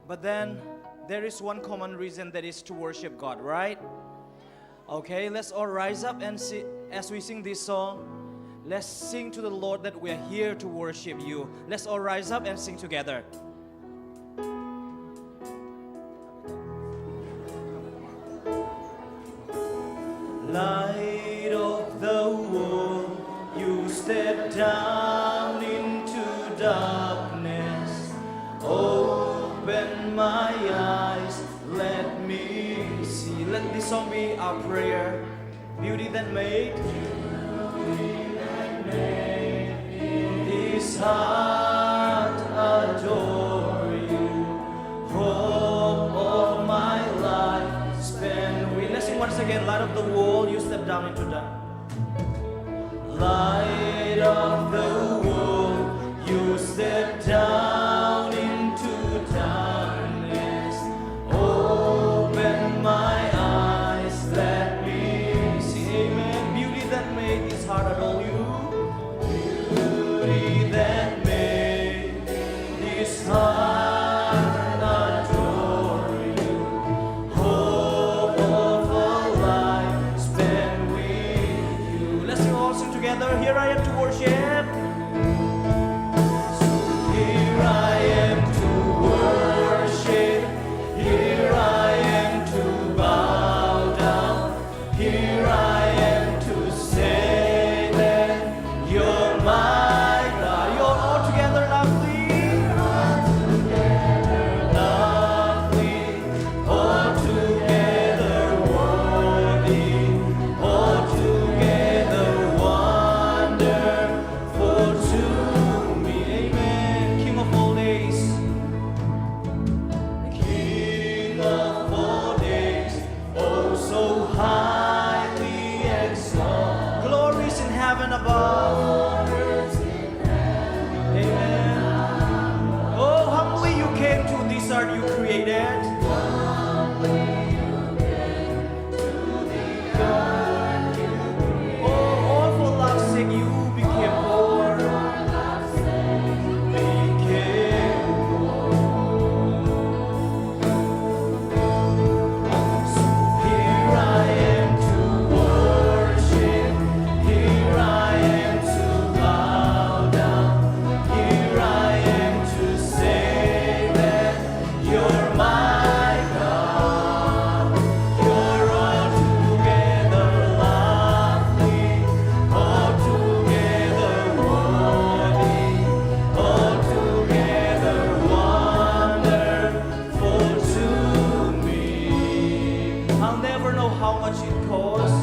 But then there is one common reason, that is to worship God, right? Okay, let's all rise up and as we sing this song, let's sing to the Lord that we are here to worship you. Let's all rise up and sing together. Light of the world, you step down into darkness. Open my eyes, let me see. Let this song be our prayer. Beauty that made this heart adore you. Hope of my life spent with. Let's sing once again. Light of the world, you step down into darkness. Light of the world, you step down into darkness. Open my eyes, let me see. Amen. Beauty that made this heart adore you. Beauty that made this heart adore you. Hope of a life spent with you. Let's all sing together. Here I am to worship. Here I am to worship. Here I am to bow down. Here I am to say that you're my God. You're all together lovely. Lovely. All together worthy. All together wonderful to me. Amen. King of all days. King of all days. Oh, so highly exalted. Glories in heaven above. Amen. Oh, humbly you came to this earth you created. Oh, all for love's sake you became poor. Became So here I am to worship. Here I am to bow down. Here I am to say that you're my God. You're altogether lovely, altogether worthy, altogether wonderful to me. I'll never know how much it costs.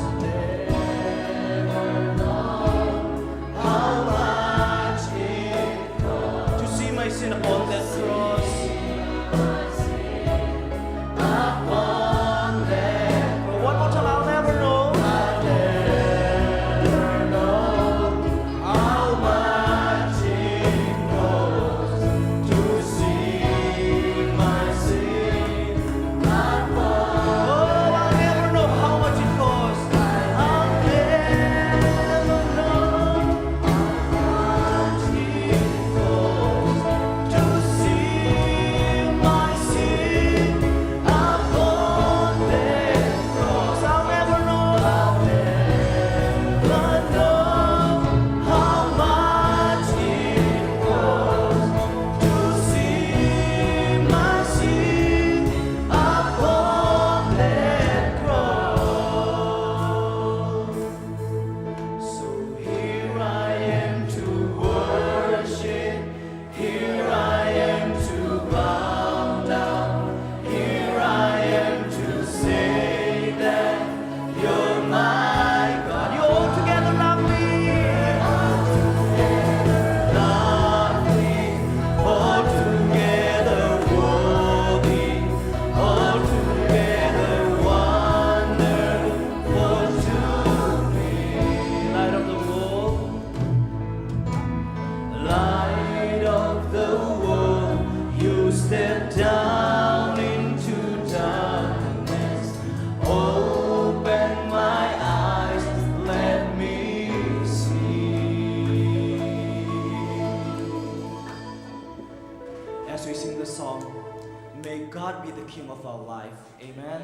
How much it costs to see my sin upon that cross. Upon that cross. One more time, I'll never know. I'll never know how much it costs to see my sin upon. Oh, I'll never know how much it costs may God be the King of our life. Amen.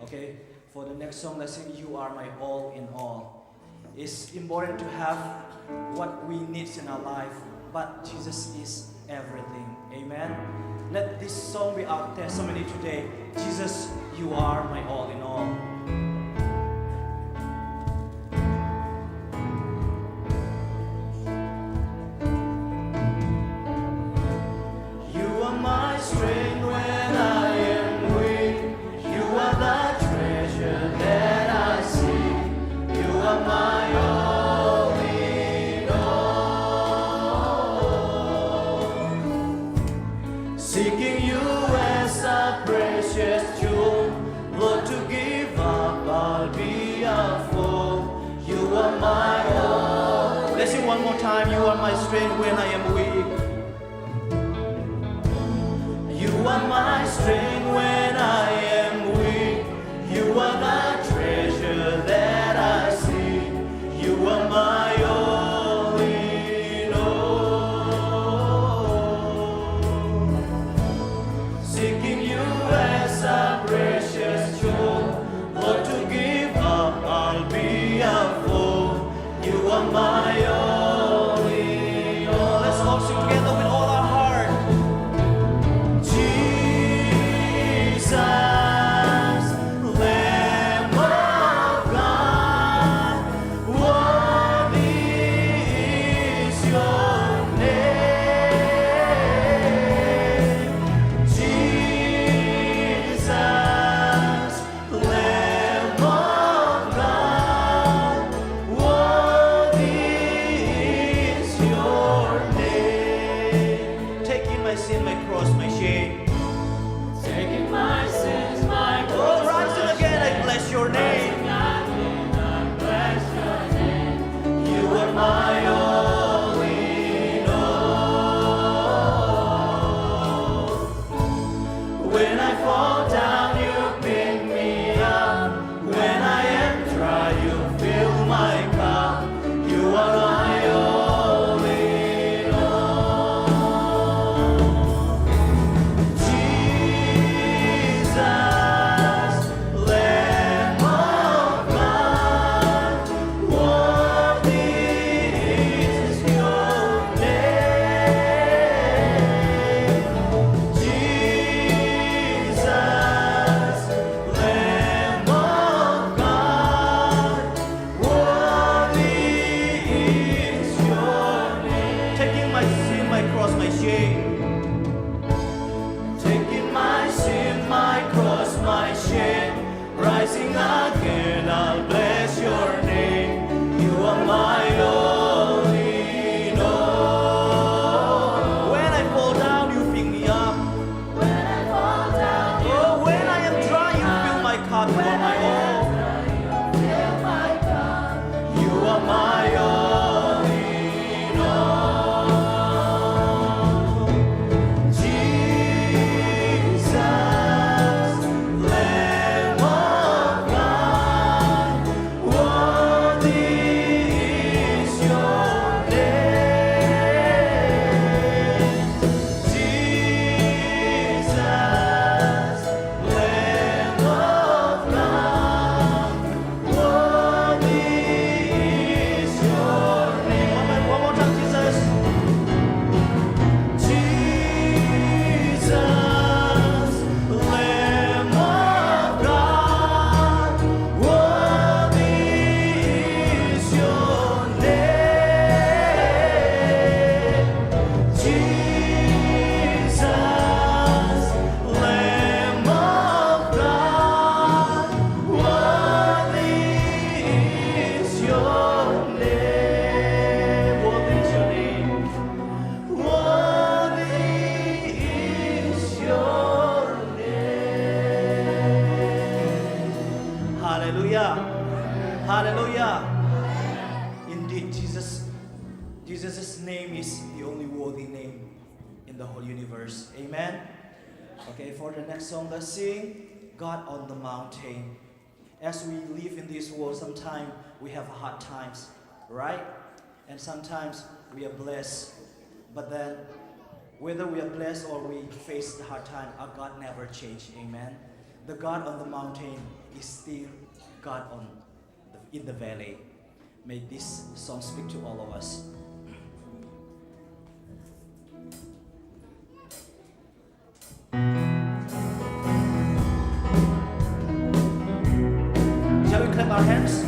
Okay, for the next song, let's sing You Are My All in All. It's important to have what we need in our life, but Jesus is everything. Amen. Let this song be our testimony today. Jesus, you are my all in all. You are my strength when I am weak. You are the treasure that I seek. You are my all in all. Seeking you as a precious jewel, Lord, to give up I'll be a fool. You are my all. Let's sing one more time. You are my strength when I am weak. You are my strength when I am weak. You are the treasure that I seek. You are my all in all. Seeking you as a precious jewel, Lord, to give up I'll be a fool. You are my all in all. Let's all sing together with all our heart. Jesus, Lamb of God, worthy is your name. Jesus, Lamb of God, worthy is your name. Taking my sin, my cross, my shame. Taking my sins, my Oh, cross, rising again, I bless your name. you are my all in all. When I fall down, you pick me up. When I am dry, you fill my cup. You are my all in all. Jesus, Lamb of God, worthy is your name. Jesus, Lamb of God, worthy is your name. Taking my sin, my cross, my shame. Taking my sin, my cross, my shame, rising again, I'll bless your name. You are my all in all. When I fall down, you pick me up. When I fall down, you Oh, when I am dry, you fill my cup. You are my all. fill my cup. You are my all in all. Jesus, Lamb of God, worthy is your name. Jesus, Lamb of God, worthy is your name. One more time, Jesus. Jesus, Lamb of God, worthy is your name. Jesus, Lamb of God, worthy is your name. Worthy is your name. Worthy is your name. Hallelujah. Hallelujah. Indeed, Jesus' name is the only worthy name in the whole universe. Amen. Okay, for the next song, let's sing God on the Mountain. As we live in this world, sometimes we have hard times, right? And sometimes we are blessed. But then Whether we are blessed or we face the hard time, our God never changed. Amen. The God on the mountain is still God in the valley. May this song speak to all of us. Shall we clap our hands?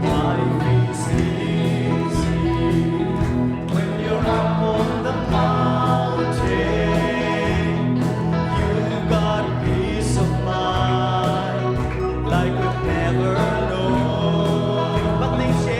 Life is easy when you're up on the mountain. You've got peace of mind like we've never known. But things change.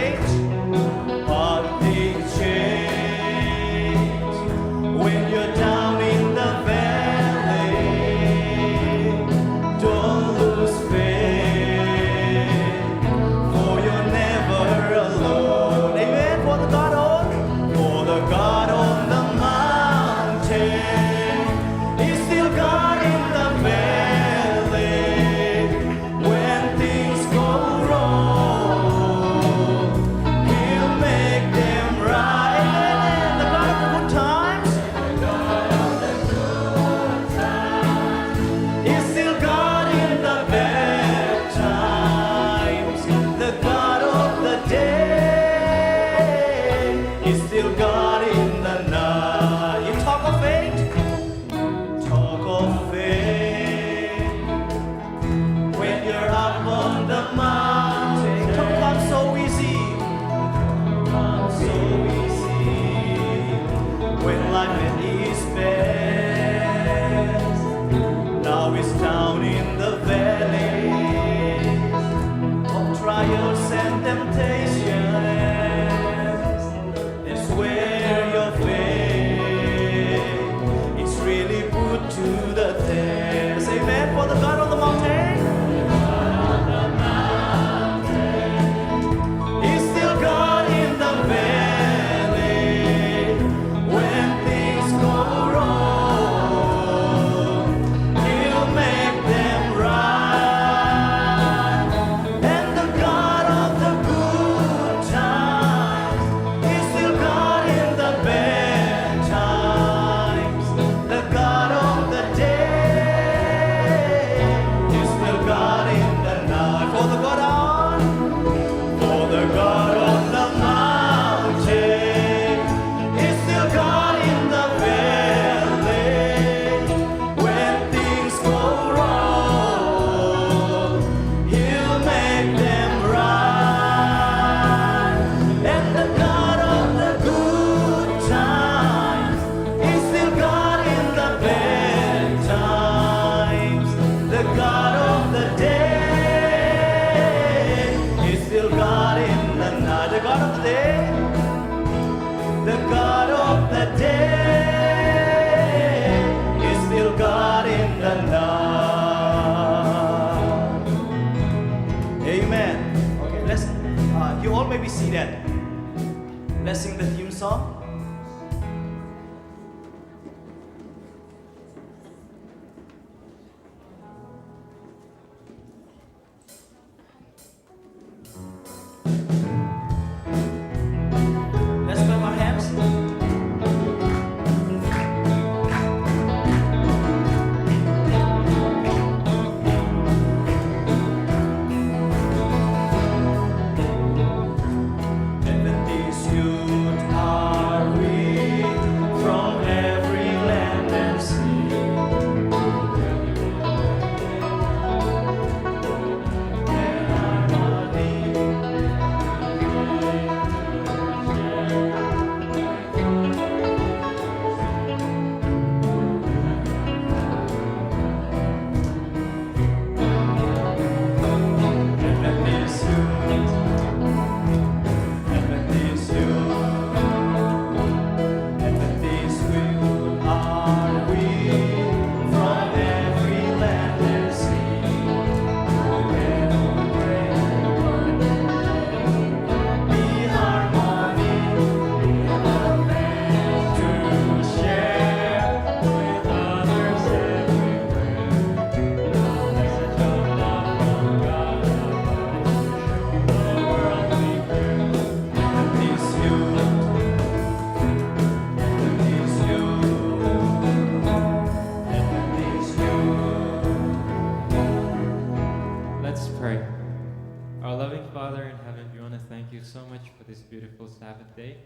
this beautiful Sabbath day.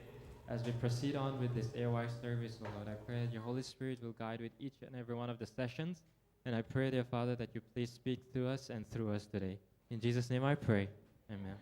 As we proceed on with this AOI service, oh Lord, I pray that your Holy Spirit will guide with each and every one of the sessions. And I pray, dear Father, that you please speak to us and through us today. In Jesus' name I pray. Amen.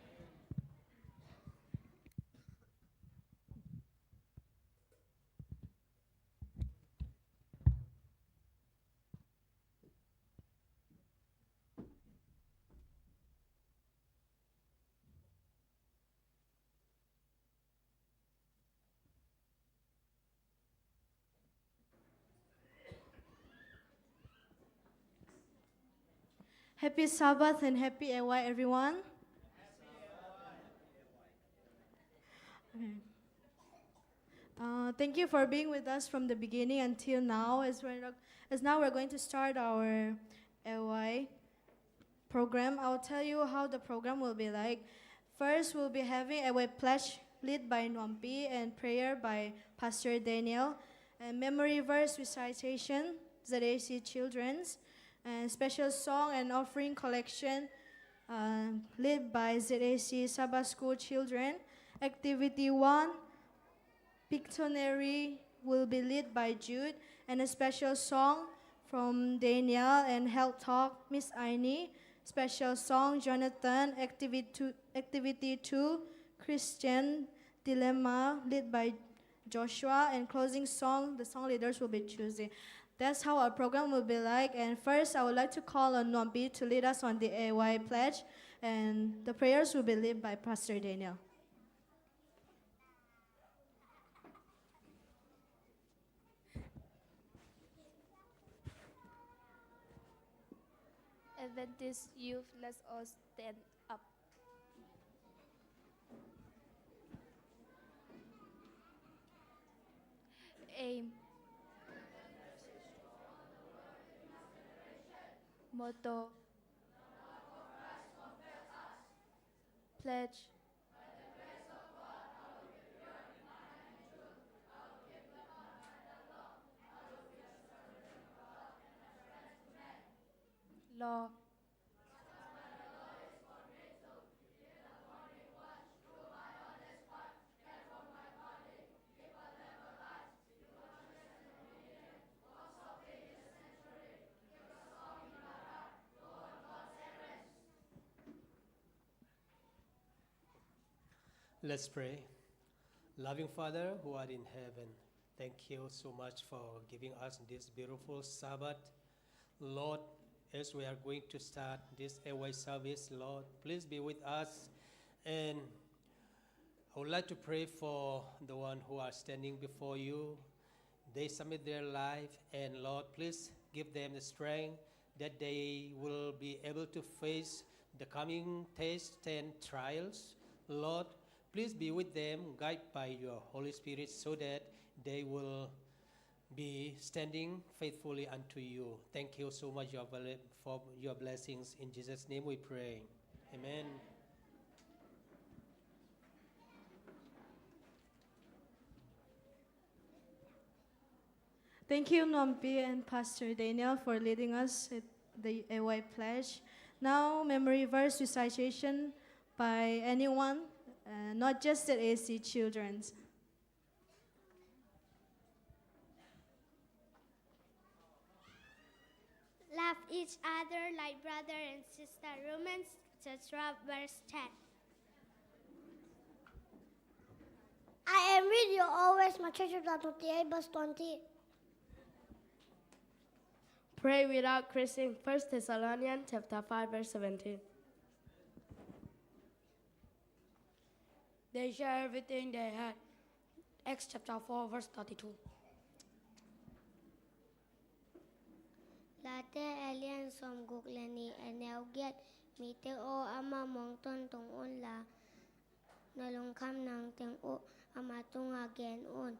Happy Sabbath and happy AY, everyone. Okay. Thank you for being with us from the beginning until now. As now we're going to start our AY program. I'll tell you how the program will be like. First, we'll be having AY pledge led by Nwampi and prayer by Pastor Daniel, and memory verse recitation, ZAC Children's, and special song and offering collection led by ZAC Sabbath School Children. Activity 1, Pictionary, will be led by Jude, and a special song from Daniel and Health Talk, Miss Aini. Special song, Jonathan. Activity 2, Christian Dilemma, led by Joshua, and closing song, the song leaders will be choosing. That's how our program will be like. And first, I would like to call on Nwampi to lead us on the AY pledge, and the prayers will be led by Pastor Daniel. Adventist youth, let's all stand up. Aim. Motto. Pledge. Law. Let's pray. Loving Father who art in heaven, thank you so much for giving us this beautiful Sabbath. Lord, as we are going to start this AY service, Lord, please be with us. And I would like to pray for the one who are standing before you. They submit their life, and Lord, please give them the strength that they will be able to face the coming tests and trials. Lord, please be with them, guided by your Holy Spirit, so that they will be standing faithfully unto you. Thank you so much for your blessings. In Jesus' name we pray. Amen. Thank you, Nwampi and Pastor Daniel, for leading us at the AY pledge. Now, memory verse recitation by anyone, not just at AC Children's. Love each other like brother and sister. Romans chapter 12, verse 10. I am with you always. Matthew chapter 28, verse 20. Pray without ceasing. 1 Thessalonians chapter 5, verse 17. They share everything they had. Acts chapter 4, verse 32. Late alien som guklani enelget mite o ama mongton tong unla nalungkam nang teng o ama tunga gen un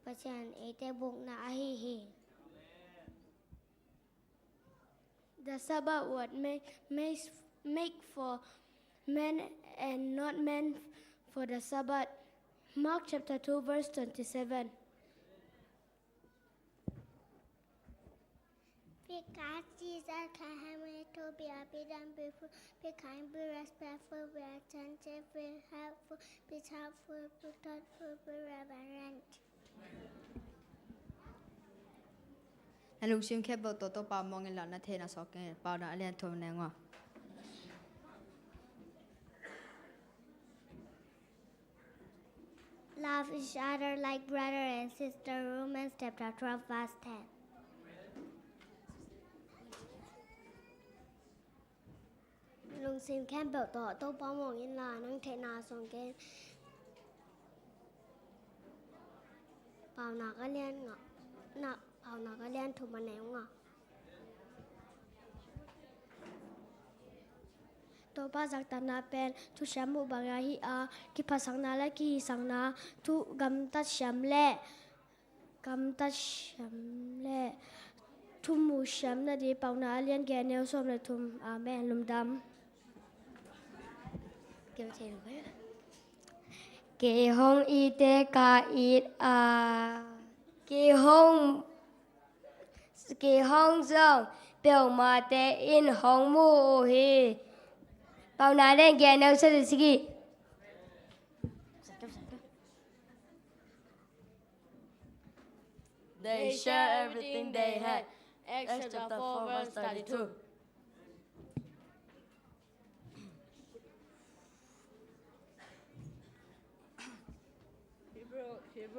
pasian ite buk na ahihi. The Sabbath was made for men and not men for the Sabbath. Mark chapter 2, verse 27. Fig Because Jesus can help me to be obedient, be kind, be respectful, be attentive, be helpful, be thoughtful, be reverent. อันลุงชิมแค่เบลโตปามองเงินหลานนาเทนะสอกเงินปาวนาเรียนโทนแนงว่ะ Love each other like brother and sister. Romans chapter 12 verse 10. ลุงซิมแค่เบลต่อโตปอมองอินลานังเทนาสองเกนเปล่านาก็เรียนเงาะเปล่านาก็เรียนถูกมาแนวเงาะ ตัวภาษาตนาเป็นทุชมุบางาฮิอาคิภาษานาและกิสังนาทุกำตัดชมเล่ทุมูชมนาดีเปานาเลียนแกเนลสมเลยทุมอาเมนลุมดำเกี่ยวเทนไว้เกฮงอีเตกาอีอาเกฮงซองเปียวมาเตอินฮงมูฮี Bao nãy đến kia nấu sữa thì gì? They shared everything they had. Acts chapter 4 verse 32.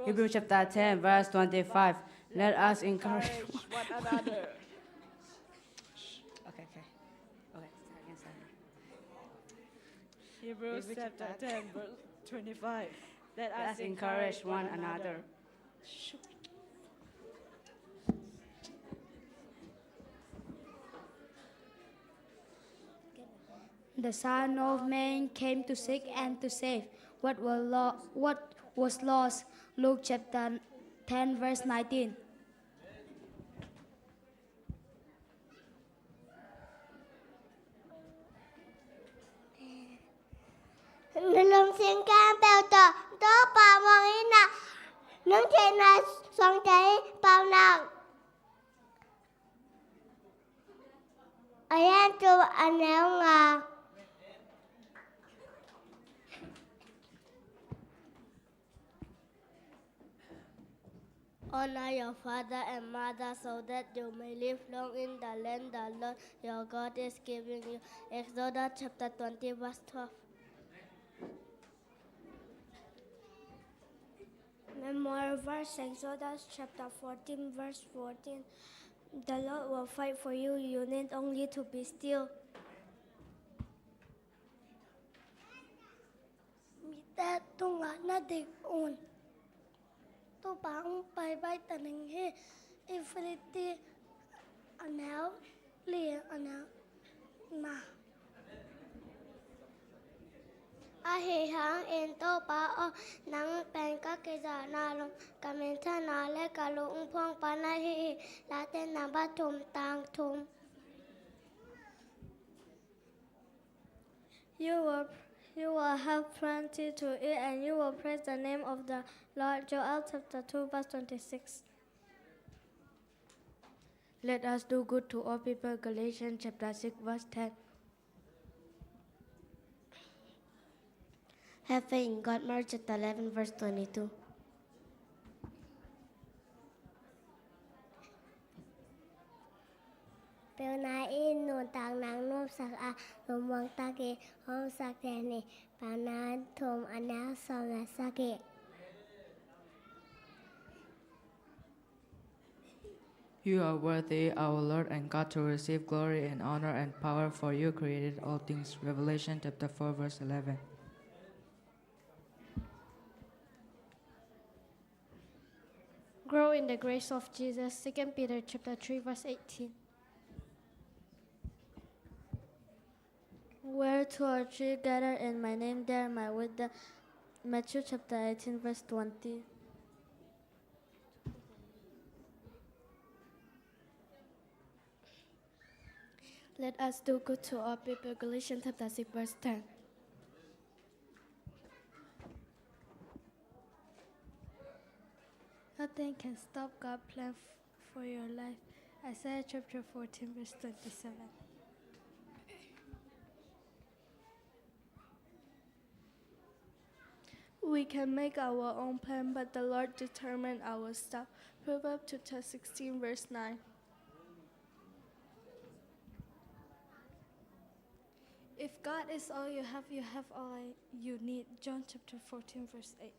Hebrews chapter 10 verse 25. Let us encourage one another. Okay. Hebrews chapter 10 verse 25. Let Let's encourage one another. The Son of Man came to seek and to save what was lost. Luke chapter 10 verse 19. Lung xin cam bèo tờ tớ bà mong ý nà nâng trên là xoắn cháy bao nàng Ayan tu anel nga Honor your father and mother so that you may live long in the land the Lord your God is giving you. Exodus chapter 20 verse 12. Memorial verse, Exodus chapter 14 verse 14. The Lord will fight for you. You need only to be still. มีแต่ตุงะนาเด็กอุ่นตัวปังไปแต่หนึ่งให้อินฟินิตี้อันแล้วเรียนอันแล้วมาอาเหหังเอ็นโตปาอนังเป็นกักเกจานาลงกาเมนทนาและกาลุงพวงปานาเฮลาเตนาบัตุมตังทุม You will have plenty to eat and you will praise the name of the Lord. Joel chapter 2 verse 26. Let us do good to all people. Galatians chapter 6 verse 10. Have faith in God. Mark chapter 11 verse 22. Bèo nai in nụ tàng nắng nộp sạc nộp mong ta kì hôm sạc kè nì bảo nà thùm anh áo xong là sạc kì. You are worthy, our Lord and God, to receive glory and honor and power, for you created all things. Revelation chapter 4 verse 11. Grow in the grace of Jesus. 2 Peter chapter 3 verse 18. Where two or three gather in my name, there am I with them. Matthew chapter 18 verse 20. Let us do good to all people. Galatians chapter 6 verse 10. Nothing can stop God's plan for your life. Isaiah chapter 14, verse 27. We can make our own plan, but the Lord determined our step. Proverbs chapter 16, verse 9. If God is all you have all you need. John chapter 14, verse 8.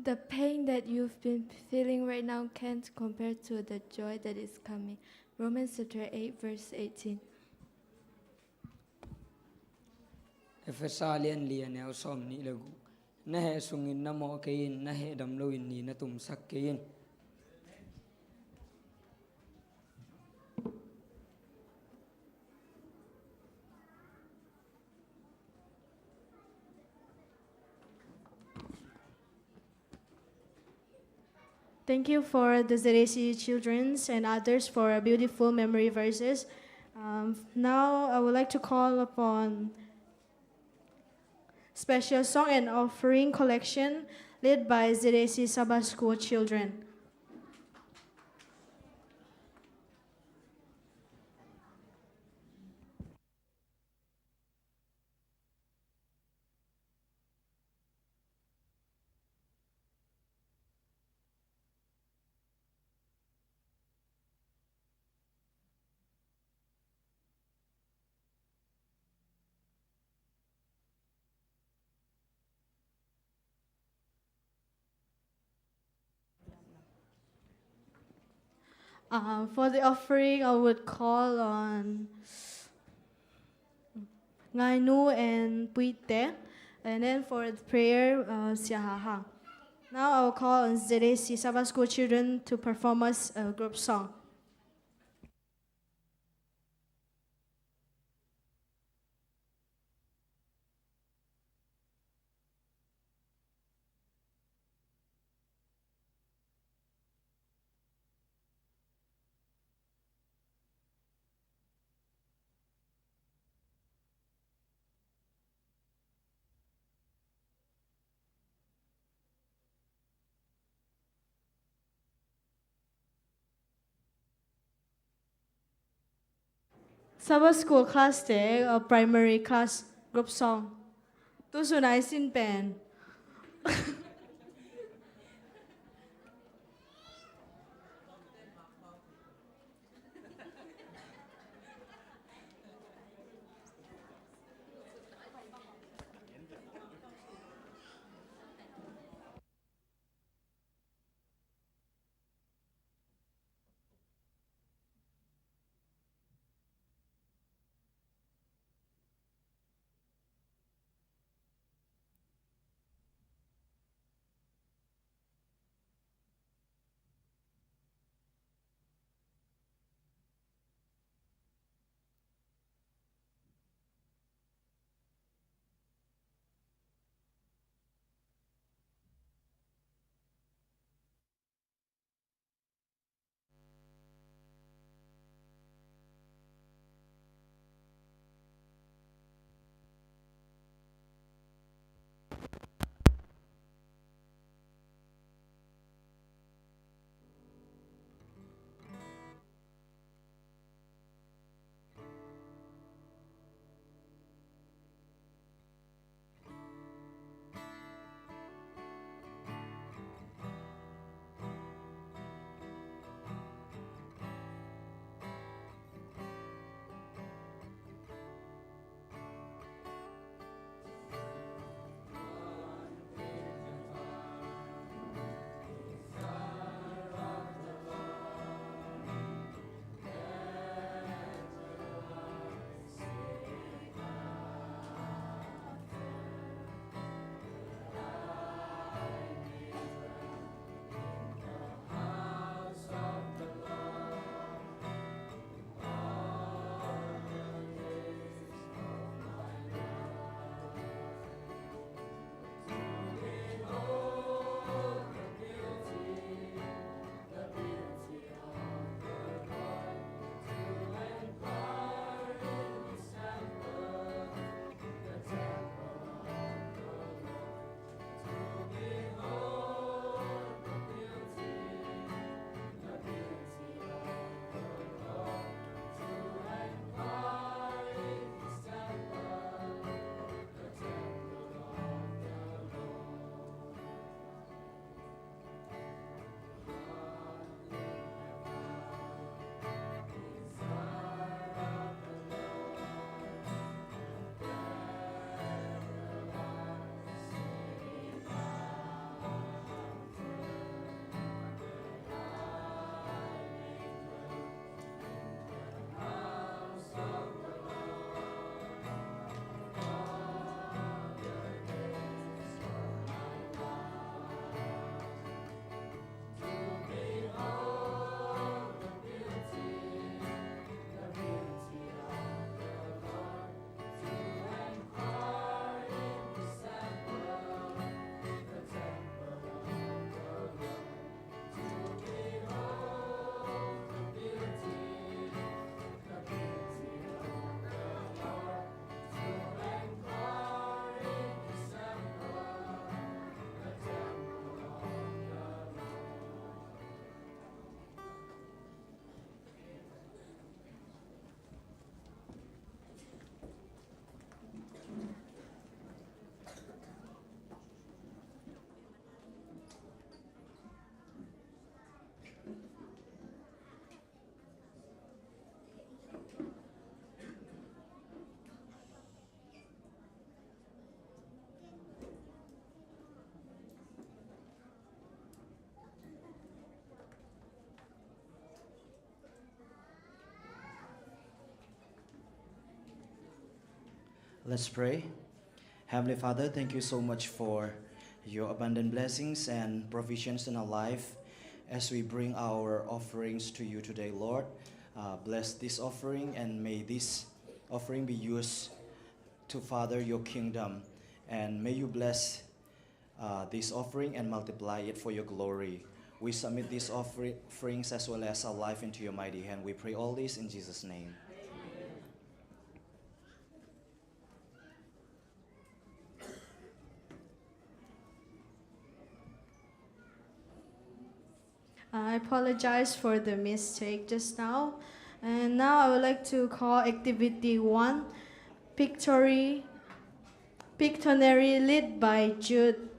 The pain that you've been feeling right now can't compare to the joy that is coming. Romans chapter 8, verse 18. Efesalian lian el som ni lagu. Nahe sungin na mo kayin, nahe damlawin ni na tumsak kayin. Thank you for the ZAC children's and others for beautiful memory verses. Now I would like to call upon special song and offering collection led by ZAC Sabbath School children. For the offering, I would call on Ngainu and Puite. And then for the prayer, Siahaha. Now I will call on ZAC Sabbath School children to perform us a group song. Sabbath School class day, a primary class group song. Tu sunai sin pen. Let's pray. Heavenly Father, thank you so much for your abundant blessings and provisions in our life as we bring our offerings to you today, Lord. Bless this offering and may this offering be used to further your kingdom. And may you bless this offering and multiply it for your glory. We submit these offerings as well as our life into your mighty hand. We pray all this in Jesus' name. I apologize for the mistake just now. And now I would like to call activity 1, Pictionary led by Jude.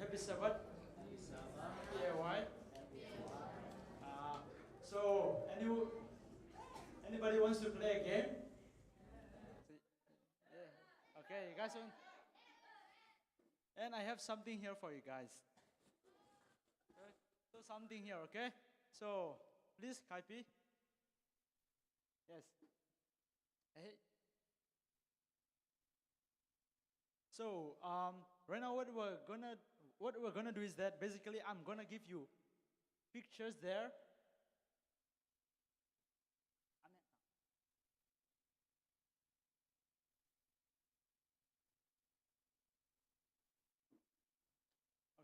Happy Sabbath. PAY. So, anybody wants to play a game? Yeah. Okay, you guys want? And I have something here for you guys. So something here, okay? So, please, Kaipi. Yes. Hey. So, right now what we're gonna do is that basically I'm gonna give you pictures there.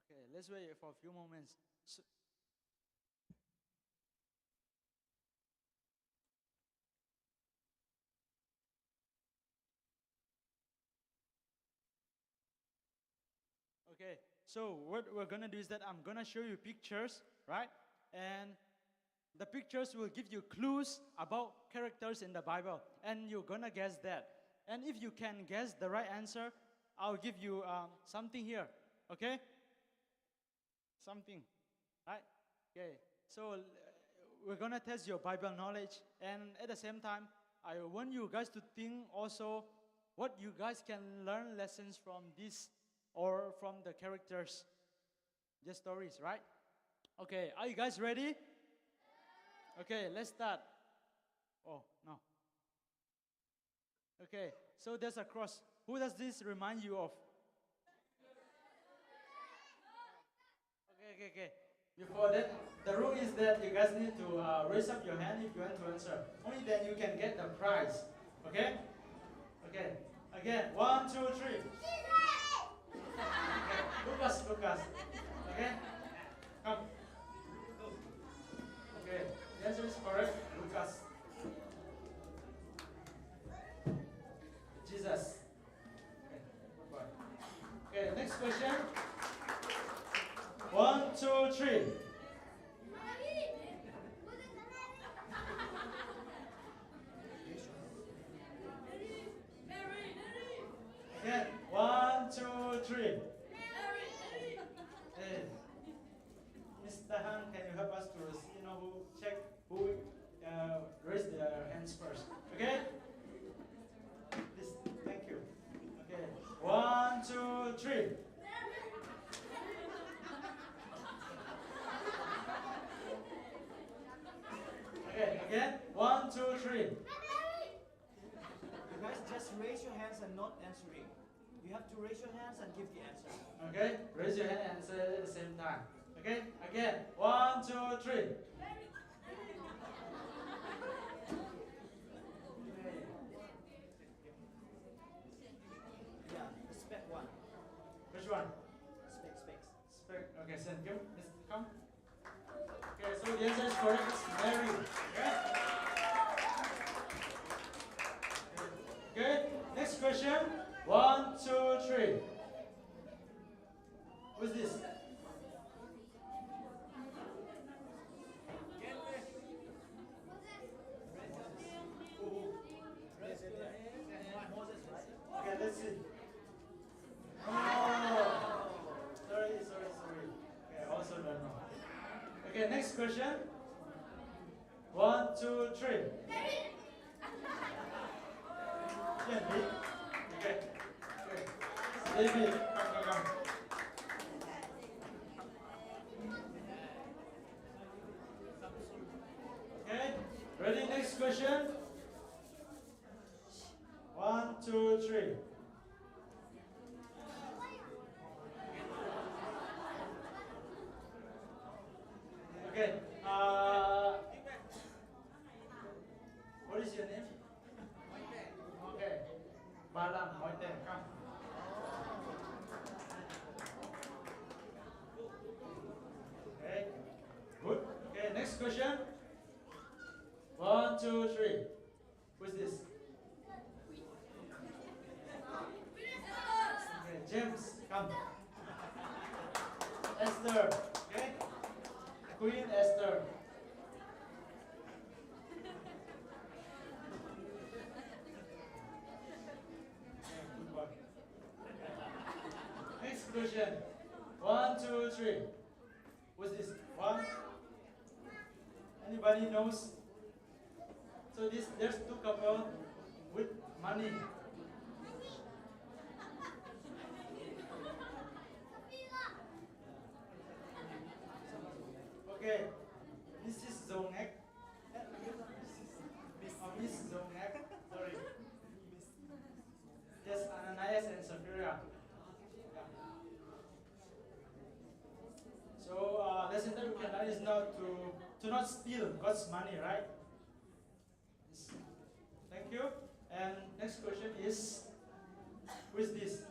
Okay, let's wait for a few moments. So, okay, so what we're gonna do is that I'm gonna show you pictures, right? And the pictures will give you clues about characters in the Bible, and you're gonna guess that. And if you can guess the right answer, I'll give you something here, okay? Something, right? Okay, so we're gonna test your Bible knowledge, and at the same time, I want you guys to think also what you guys can learn lessons from this or from the characters, the stories, right? Okay, are you guys ready? Okay, let's start. Oh, no. Okay, so there's a cross. Who does this remind you of? Okay. Before that, the rule is that you guys need to raise up your hand if you want to answer. Only then you can get the prize. Okay? Okay. Again, 1, 2, 3. Okay. Lucas. Okay? Come. Okay. The answer is correct. Lucas. Jesus. Okay. Bye. Okay, next question. 1, 2, 3. Again, 1, 2, 3. Hey, Mr. Han, can you help us to who raised their hands first? Okay? Please, thank you. Okay, 1, 2, 3. Okay, again, 1, 2, 3. You guys just raise your hands and not answering. You have to raise your hands and give the answer. Okay, raise your hand and say it at the same time. Okay, again, 1, 2, 3. Yeah, spec one. Which one? Spec. Okay, send you. Let's come. Okay, so the answer is correct. It's Mary. Okay, next question. 1, 2, 3. Who's this? Okay, let's see. Oh, sorry. Okay, I also don't know. Okay, next question. 1, 2, 3. Biakinnpi. Okay. David, come. Okay. Ready? Next question. 1, 2, 3. Okay. What is your name? Okay. Balam, Moite, come. Okay. Good. Okay. Next question. 1, 2, 3. Who's this? Okay. James, come. Esther. Okay. Queen Esther. Good boy. Next question. 1, 2, 3. What's this? 1. Anybody knows? So there's two couple with money. Okay, this is Zongek. Miss Zongek. Sorry. Yes, Ananias and Sapphira. Yeah. So lesson that we can learn is now to not steal God's money, right? Yes. Thank you. And next question is, who is this?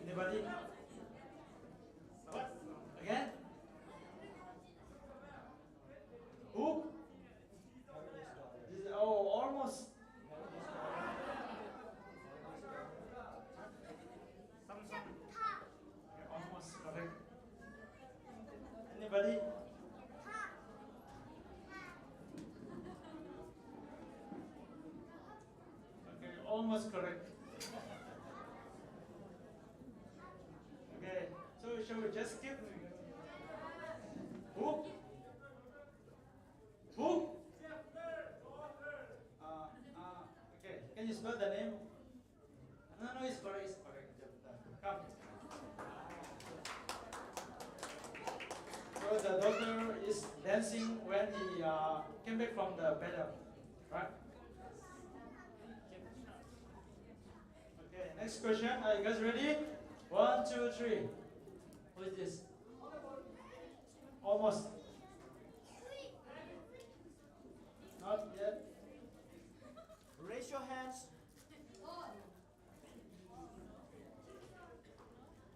Anybody? What? Again? Who? This, oh, almost. Almost correct. Anybody? Okay, almost correct. Okay, so shall we just skip? Who? Who? Okay, can you spell the name? No, it's correct, Come. So the daughter is dancing when he came back from the battle, right? Okay, next question. Are you guys ready? 1, 2, 3. Who is this? Almost. Not yet. Raise your hands.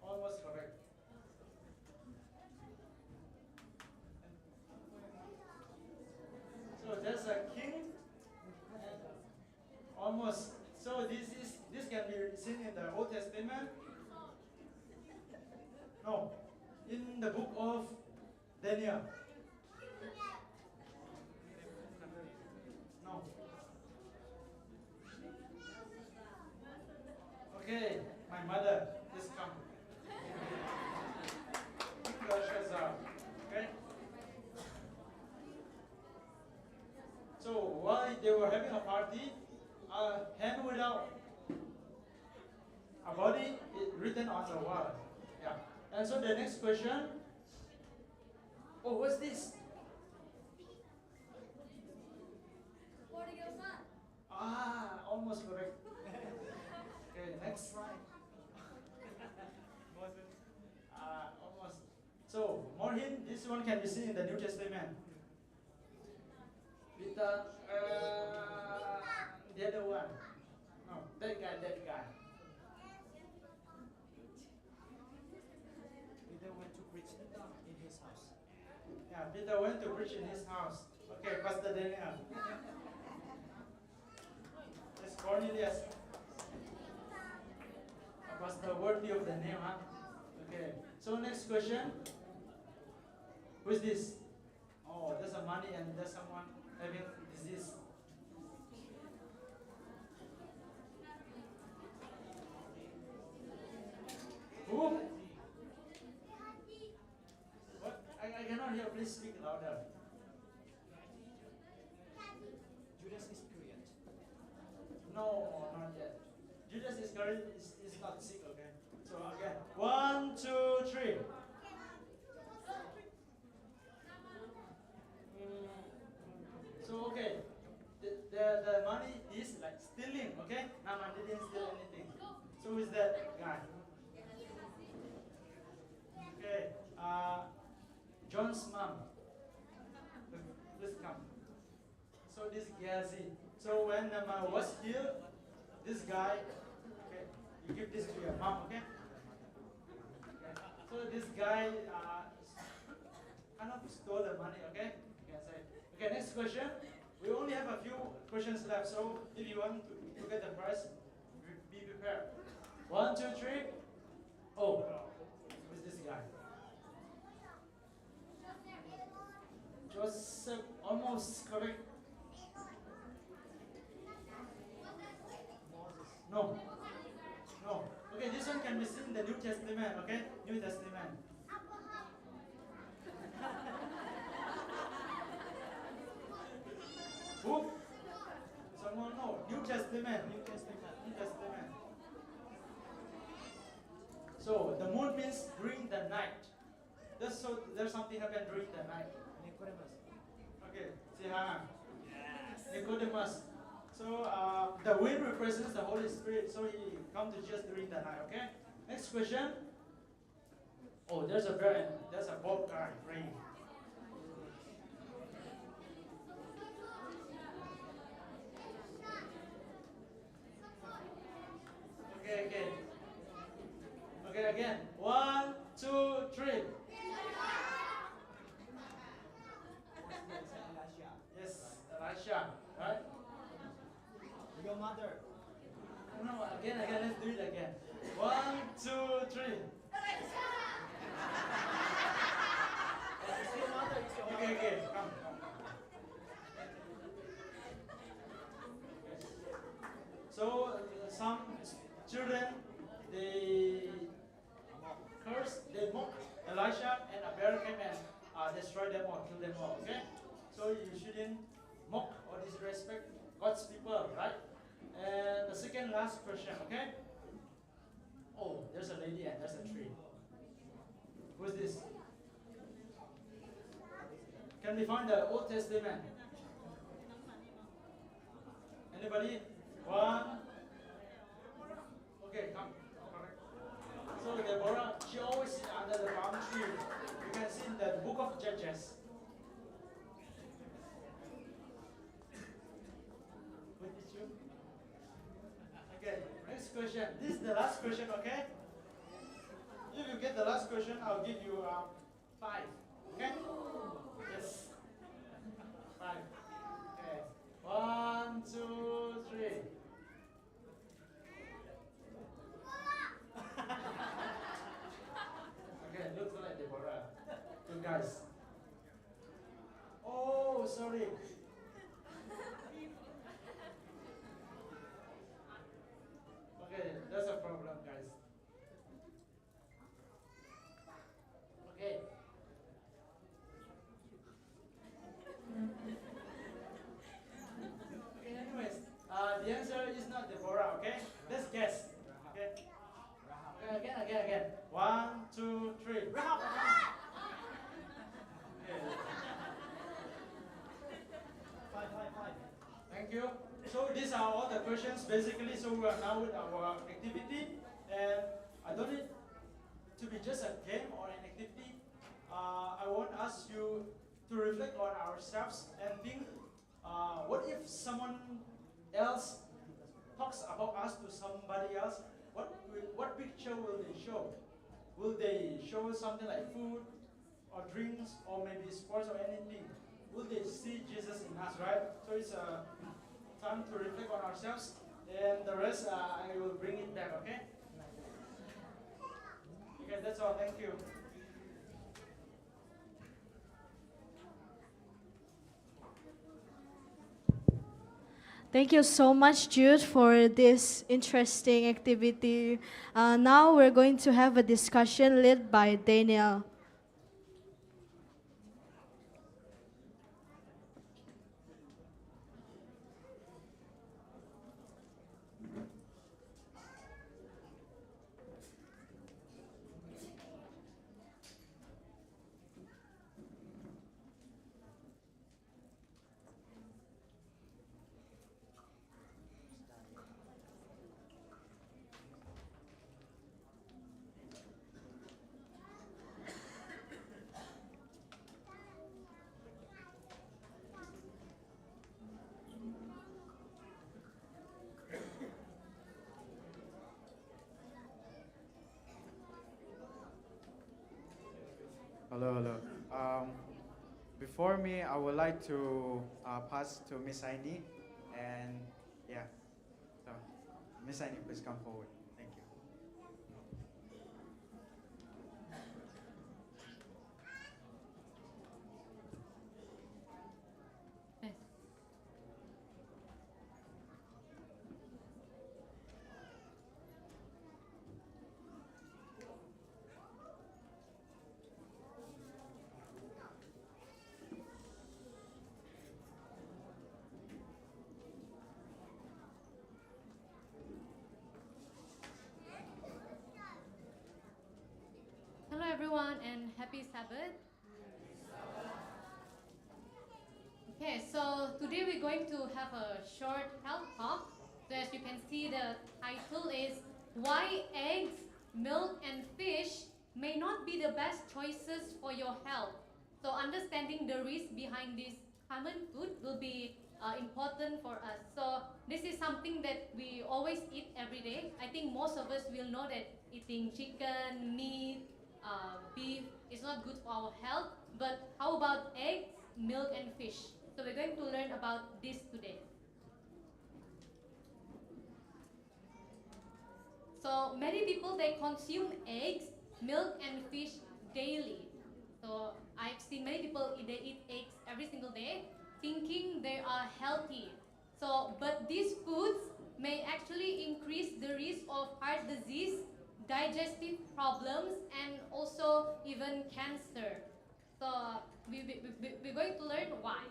Almost correct. So there's a king. Almost. So this can be seen in the Old Testament. No, in the book of Daniel. No. Okay, my mother, please come. Belshazzar. Okay. So while they were having a party, a hand without a body is written on the wall. Yeah. And so the next question. Oh, what's this? Almost correct. Okay, next slide. Almost. So, more hint, this one can be seen in the New Testament. Peter, the other one. No, that guy. Peter went to preach in his house. Yeah, Peter went to preach in his house. Okay, Pastor Daniel. Yes, Cornelius. Pastor, worthy of the name, huh? Okay, so next question. Who is this? Oh, there's a money and there's someone having disease. Who? No, not yet. Judas Iscariot is not sick, okay? So again, 1, 2, 3. So okay, the money is like stealing, okay? Naaman didn't steal anything. So who is that guy? Okay, John's mom. Please come. So this Ghazi. So when Naaman was healed, this guy, okay, you give this to your mom, okay? So this guy kind of stole the money, okay? You can say. Okay, next question. We only have a few questions left, so if you want to get the prize, be prepared. 1, 2, 3. Oh, who's this guy? Joseph, almost correct. No. No. Okay, this one can be seen in the New Testament, okay? New Testament. Who? Someone know? New Testament. New Testament. New Testament. So the moon means during the night. So there's something happened during the night. Nicodemus. Okay. Sihan. Yes. Nicodemus. So the wind represents the Holy Spirit. So he comes to Jesus during the night. Okay. Next question. Oh, there's a bald guy praying. Okay, again. 1, 2, 3. Yes, Elisha. Right? Your mother. No, again, let's do it again. 1, 2, 3. It's your mother. Okay, come. So some children, they mock Elisha, and a bear came and destroyed them all, killed them all. Okay, so you shouldn't mock or disrespect God's people, right? And the second last question, okay? Oh, there's a lady and there's a tree. Who's this? Can we find the Old Testament? Anybody? 1. Okay, come. Correct. So Deborah, she always sit under the palm tree. You can see in the book of Judges. What did you? Okay, next question. This is the last question, okay? If you get the last question, I'll give you 5. Okay? Yes. 5. Okay. 1, 2, 3. Okay, looks like Deborah. 2 guys. Oh, sorry. Okay, that's a problem, guys. Okay. Okay, anyways, the answer is not Deborah, okay? Let's guess. Okay. Okay, again. 1, 2, 3. Rahab. Okay. 5. Thank you. So these are all the questions basically. So we are now with our activity, and I don't need to be just a game or an activity. I want us you to reflect on ourselves and think, what if someone else talks about us to somebody else? What picture will they show? Will they show something like food or drinks or maybe sports or anything? Will they see Jesus in us, right? So it's time to reflect on ourselves, and the rest I will bring it back, okay? Okay, that's all. Thank you. Thank you so much, Jude, for this interesting activity. Now we're going to have a discussion led by Daniel. Hello, hello. Before me, I would like to pass to Miss Heidi, and yeah, so Miss Heidi, please come forward. Thank you. Hello everyone and happy Sabbath. Okay, so today we're going to have a short health talk. So as you can see, the title is Why Eggs, Milk and Fish May Not Be the Best Choices for Your Health. So understanding the risk behind this common food will be important for us. So this is something that we always eat every day. I think most of us will know that eating chicken, meat, beef is not good for our health. But how about eggs, milk and fish? So we're going to learn about this today. So many people, they consume eggs, milk and fish daily. So I've seen many people, they eat eggs every single day thinking they are healthy. So but these foods may actually increase the risk of heart disease, digestive problems and also even cancer. So we're going to learn why.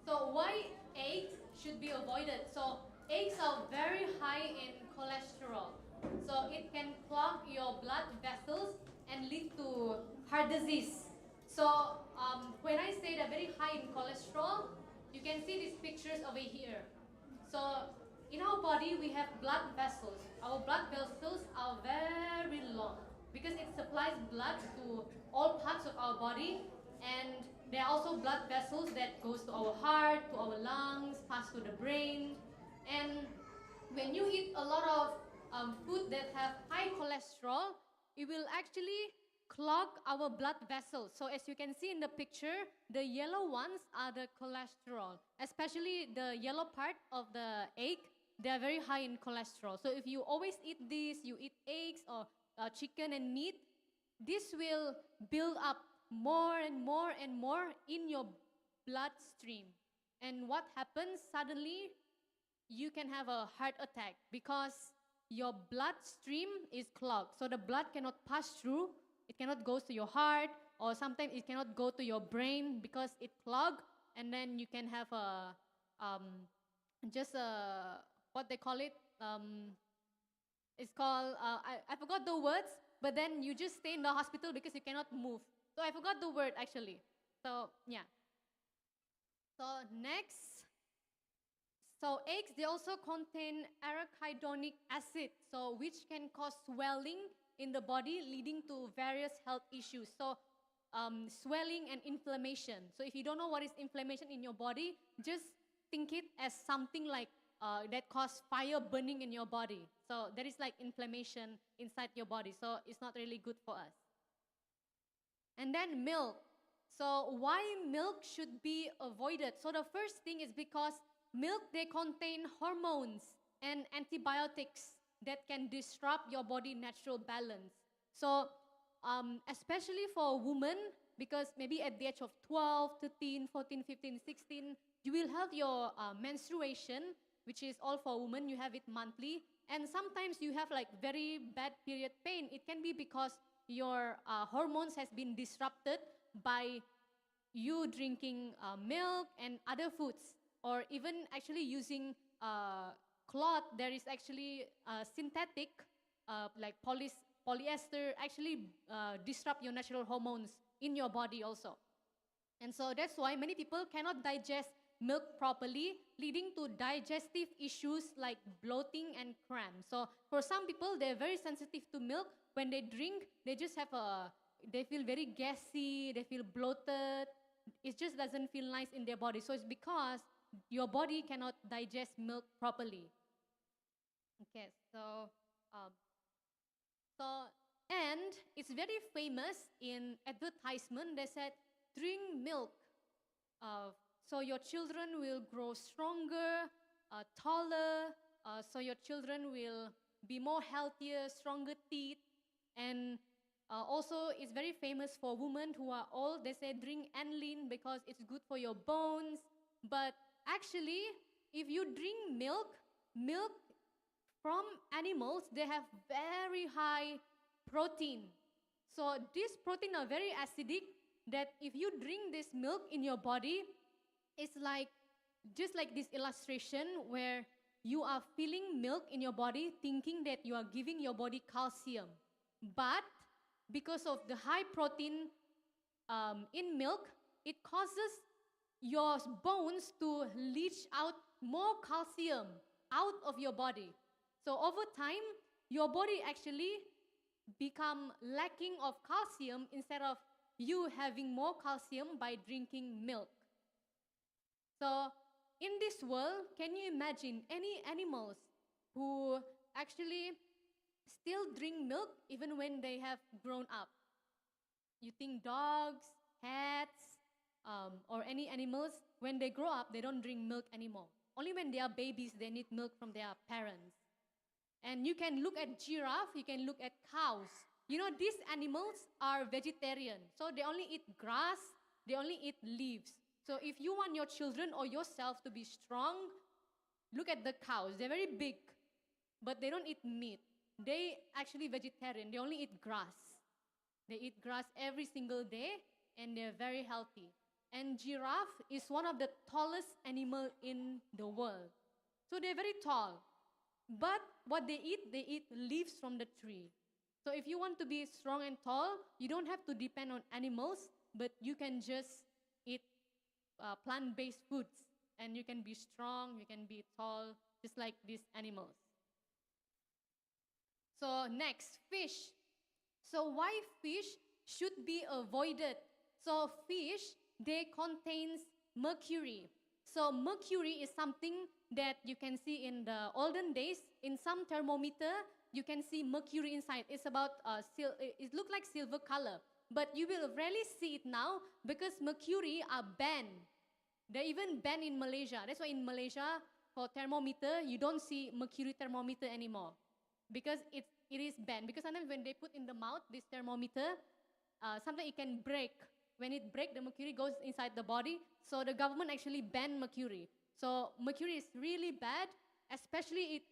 So why eggs should be avoided? So eggs are very high in cholesterol. So it can clog your blood vessels and lead to heart disease. So when I say they're very high in cholesterol, you can see these pictures over here. So in our body we have blood vessels. Our blood vessels are very long because it supplies blood to all parts of our body, and there are also blood vessels that goes to our heart, to our lungs, pass to the brain. And when you eat a lot of food that have high cholesterol, it will actually clog our blood vessels. So as you can see in the picture, the yellow ones are the cholesterol, especially the yellow part of the egg. They are very high in cholesterol. So if you always eat this, you eat eggs or chicken and meat, this will build up more and more and more in your bloodstream. And what happens suddenly, you can have a heart attack because your bloodstream is clogged. So the blood cannot pass through, it cannot go to your heart, or sometimes it cannot go to your brain because it clogged, and then you can have a what they call it, it's called, I forgot the words, but then you just stay in the hospital because you cannot move. So I forgot the word actually. So yeah. So next. So eggs, they also contain arachidonic acid, so which can cause swelling in the body, leading to various health issues. So swelling and inflammation. So if you don't know what is inflammation in your body, just think it as something like that cause fire burning in your body. So there is like inflammation inside your body. So it's not really good for us. And then milk. So why milk should be avoided? So the first thing is because milk, they contain hormones and antibiotics that can disrupt your body natural balance. So especially for women, because maybe at the age of 12, 13, 14, 15, 16, you will have your menstruation, which is all for women. You have it monthly. And sometimes you have like very bad period pain. It can be because your hormones has been disrupted by you drinking milk and other foods, or even actually using cloth. There is actually synthetic, like polyester, actually disrupt your natural hormones in your body also. And so that's why many people cannot digest milk properly, leading to digestive issues like bloating and cramps. So for some people, they're very sensitive to milk. When they drink, they just have they feel very gassy, they feel bloated. It just doesn't feel nice in their body. So it's because your body cannot digest milk properly. Okay, so And it's very famous in advertisement. They said, drink milk. So your children will grow stronger, taller. So your children will be more healthier, stronger teeth. And also, it's very famous for women who are old. They say drink Anlin because it's good for your bones. But actually, if you drink milk from animals, they have very high protein. So these protein are very acidic that if you drink this milk in your body, it's like, just like this illustration where you are filling milk in your body thinking that you are giving your body calcium. But because of the high protein in milk, it causes your bones to leach out more calcium out of your body. So over time, your body actually become lacking of calcium instead of you having more calcium by drinking milk. So in this world, can you imagine any animals who actually still drink milk even when they have grown up? You think dogs, cats, or any animals, when they grow up, they don't drink milk anymore. Only when they are babies, they need milk from their parents. And you can look at giraffe, you can look at cows. You know, these animals are vegetarian. So they only eat grass, they only eat leaves. So if you want your children or yourself to be strong, look at the cows. They're very big, but they don't eat meat. They actually vegetarian. They only eat grass. They eat grass every single day, and they're very healthy. And giraffe is one of the tallest animal in the world. So they're very tall. But what they eat leaves from the tree. So if you want to be strong and tall, you don't have to depend on animals, but you can just eat plant-based foods. And you can be strong, you can be tall, just like these animals. So next, fish. So why fish should be avoided? So fish, they contains mercury. So mercury is something that you can see in the olden days. In some thermometer, you can see mercury inside. It's about, it looks like silver color. But you will rarely see it now because mercury are banned. They're even banned in Malaysia. That's why in Malaysia, for thermometer, you don't see mercury thermometer anymore. Because it is banned. Because sometimes when they put in the mouth, this thermometer, sometimes it can break. When it breaks, the mercury goes inside the body. So the government actually banned mercury. So mercury is really bad, especially it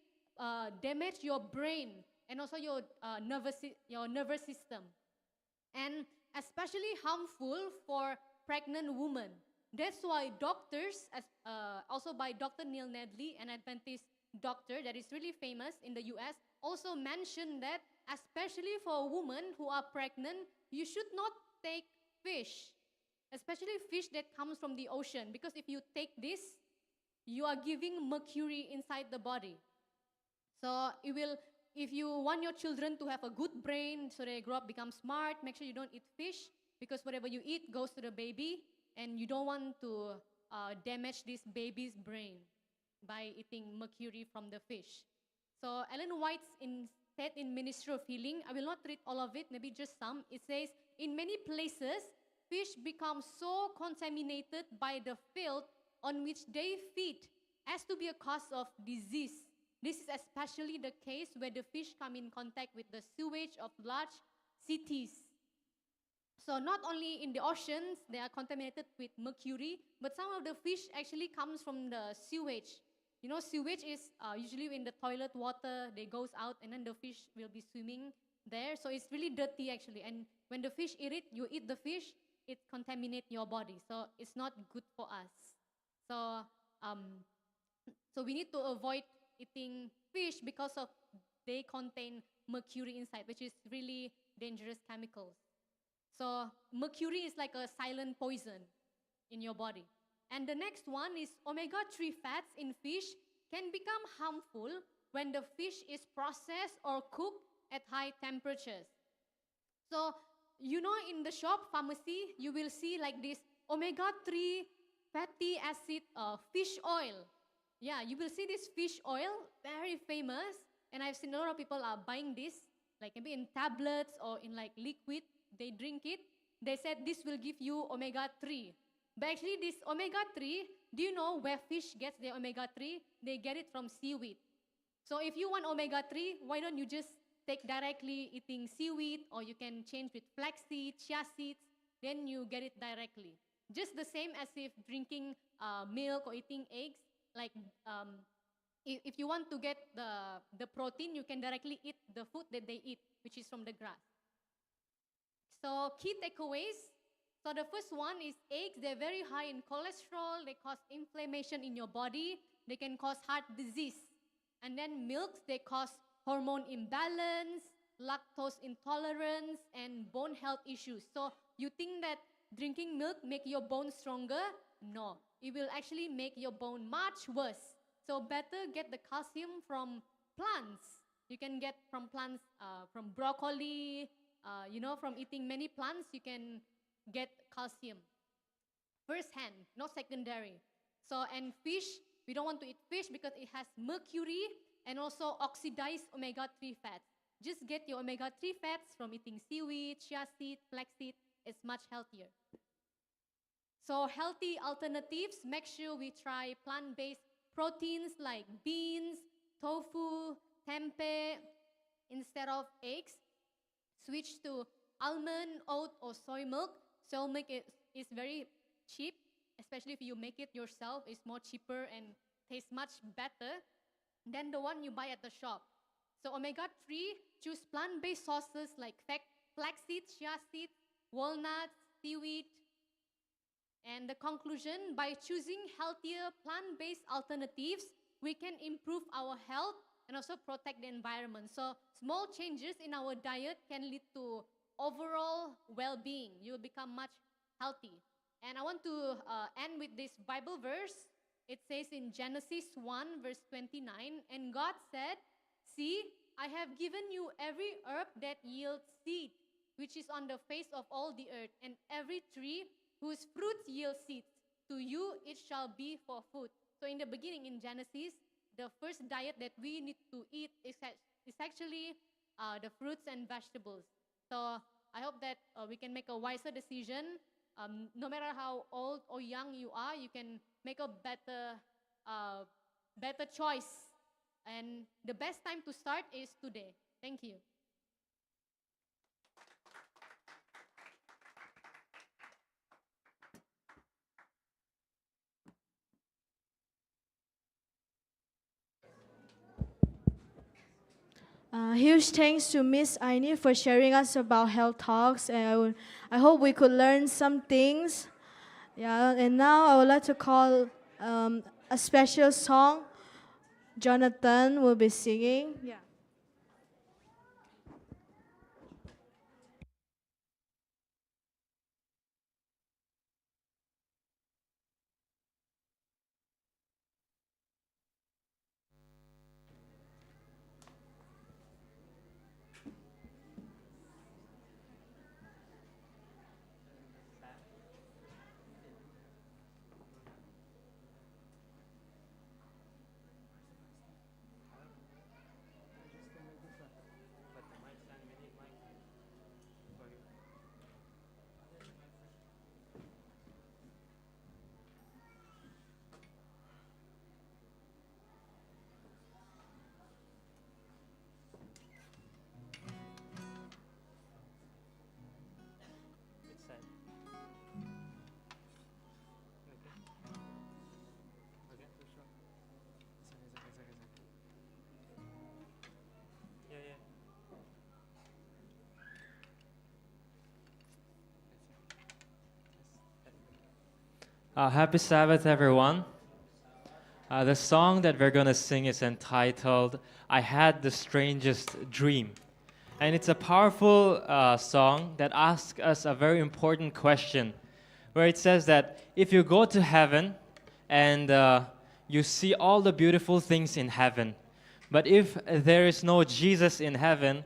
damages your brain and also your nervous system. And especially harmful for pregnant women. That's why doctors, also by Dr. Neil Nedley, an Adventist doctor that is really famous in the US, also mentioned that especially for women who are pregnant, you should not take fish, especially fish that comes from the ocean, because if you take this, you are giving mercury inside the body. So it will, if you want your children to have a good brain so they grow up, become smart, make sure you don't eat fish, because whatever you eat goes to the baby, and you don't want to damage this baby's brain by eating mercury from the fish. So Ellen White said in Ministry of Healing, I will not read all of it, maybe just some. It says, in many places, fish become so contaminated by the filth on which they feed as to be a cause of disease. This is especially the case where the fish come in contact with the sewage of large cities. So not only in the oceans, they are contaminated with mercury, but some of the fish actually comes from the sewage. You know, sewage is usually in the toilet water, they goes out and then the fish will be swimming there. So it's really dirty actually. And when the fish eat it, you eat the fish, it contaminates your body. So it's not good for us. So, so we need to avoid eating fish because of they contain mercury inside, which is really dangerous chemicals. So mercury is like a silent poison in your body. And the next one is omega-3 fats in fish can become harmful when the fish is processed or cooked at high temperatures. So, you know, in the shop pharmacy, you will see like this omega-3 fatty acid fish oil. Yeah, you will see this fish oil, very famous, and I've seen a lot of people are buying this. like maybe in tablets or in like liquid, they drink it. They said this will give you omega-3. But actually this omega-3, do you know where fish gets their omega-3? They get it from seaweed. So if you want omega-3, why don't you just take directly eating seaweed, or you can change with flaxseed, chia seeds, then you get it directly. Just the same as if drinking milk or eating eggs. Like if you want to get the protein, you can directly eat the food that they eat, which is from the grass. So key takeaways. So the first one is eggs. They're very high in cholesterol. They cause inflammation in your body. They can cause heart disease. And then milks, they cause hormone imbalance, lactose intolerance, and bone health issues. So you think that drinking milk make your bones stronger? No, it will actually make your bone much worse. So better get the calcium from plants. You can get from plants, from broccoli, from eating many plants, you can get calcium. First hand, not secondary. So, and fish, we don't want to eat fish because it has mercury and also oxidized omega-3 fats. Just get your omega-3 fats from eating seaweed, chia seed, flaxseed. It's much healthier. So healthy alternatives, make sure we try plant-based proteins like beans, tofu, tempeh, instead of eggs. Switch to almond, oat, or soy milk. Soy milk is very cheap, especially if you make it yourself. It's more cheaper and tastes much better than the one you buy at the shop. So omega-3, choose plant-based sources like flaxseed, chia seeds, walnuts, seaweed. And the conclusion, by choosing healthier plant-based alternatives, we can improve our health and also protect the environment. So small changes in our diet can lead to overall well-being. You will become much healthy. And I want to end with this Bible verse. It says in Genesis 1 verse 29, and God said, "See, I have given you every herb that yields seed, which is on the face of all the earth, and every tree whose fruits yield seeds. To you it shall be for food." So in the beginning, in Genesis, the first diet that we need to eat is actually the fruits and vegetables. So I hope that we can make a wiser decision. No matter how old or young you are, you can make a better choice. And the best time to start is today. Thank you. Huge thanks to Miss Aini for sharing us about health talks, and I hope we could learn some things. Yeah, and now I would like to call a special song. Jonathan will be singing. Yeah. Happy Sabbath, everyone. The song that we're going to sing is entitled, "I Had the Strangest Dream." And it's a powerful song that asks us a very important question, where it says that if you go to heaven and you see all the beautiful things in heaven, but if there is no Jesus in heaven,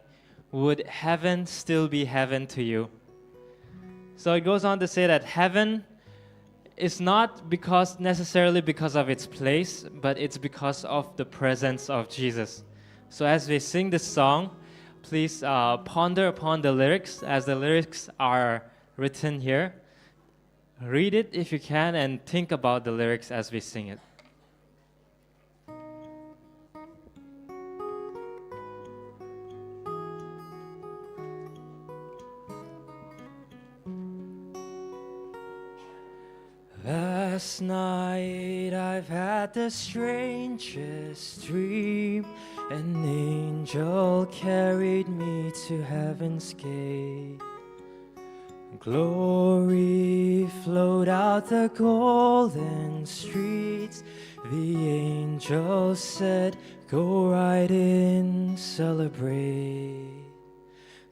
would heaven still be heaven to you? So it goes on to say that heaven is not necessarily because of its place, but it's because of the presence of Jesus. So as we sing this song, please ponder upon the lyrics as the lyrics are written here. Read it if you can and think about the lyrics as we sing it. Last night I've had the strangest dream. An angel carried me to heaven's gate. Glory flowed out the golden streets. The angel said, "Go right in, celebrate."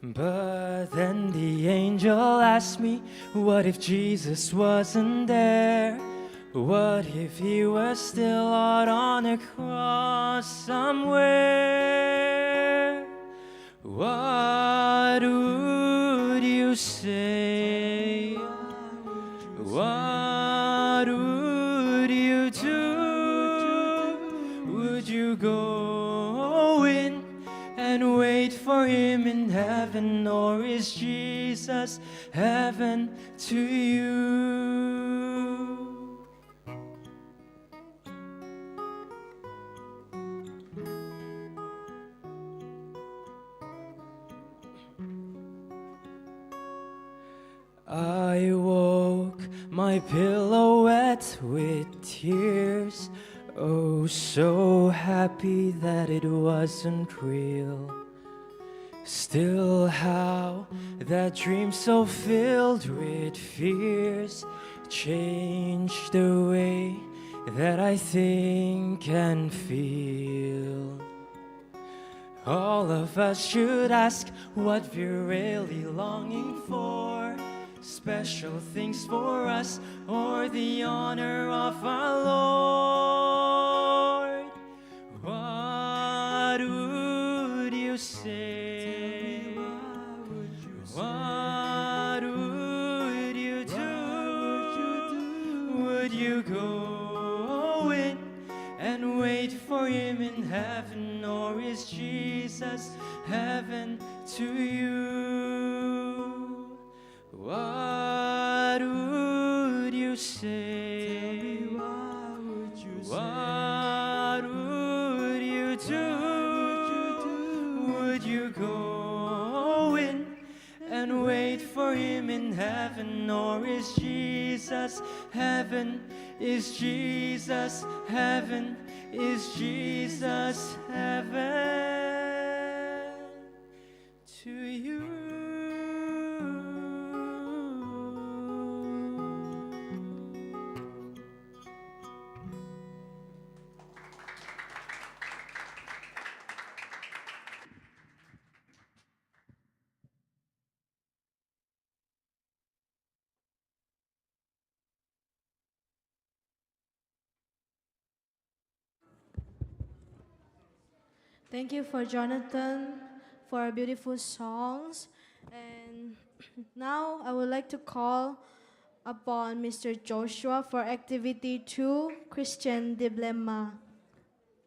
But then the angel asked me, what if Jesus wasn't there? What if he was still out on a cross somewhere? What would you say? What would you do? Would you go in and wait for him in heaven, or is Jesus heaven to you? I woke my pillow wet with tears. Oh, so happy that it wasn't real. Still, how that dream so filled with fears changed the way that I think and feel. All of us should ask what we're really longing for. Special things for us, or the honor of our Lord. What would you say? What would you do? Would you go in and wait for him in heaven, or is Jesus heaven to you? What would you say? What would you do? Would you go in and wait for him in heaven, or is Jesus heaven? Is Jesus heaven? Is Jesus heaven to you? Thank you for Jonathan for beautiful songs. And now I would like to call upon Mr. Joshua for activity 2, Christian Dilemma.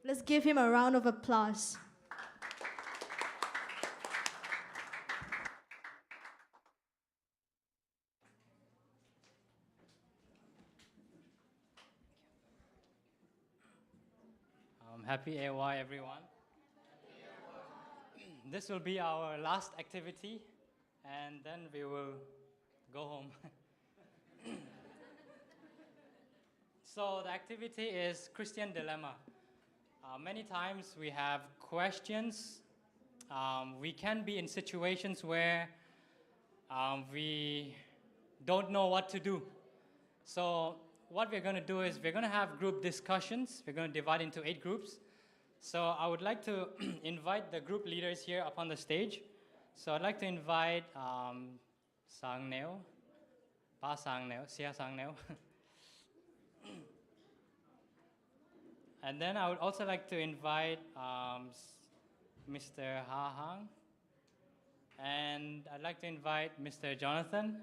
Let's give him a round of applause. Happy AY, everyone. This will be our last activity, and then we will go home. So the activity is Christian Dilemma. Many times we have questions. We can be in situations where we don't know what to do. So what we're going to do is we're going to have group discussions. We're going to divide into 8 groups. So I would like to invite the group leaders here up on the stage. So I'd like to invite Sang Neo, Pa Sang Neo, Sia Sang Neo. And then I would also like to invite Mr. Ha Hang. And I'd like to invite Mr. Jonathan.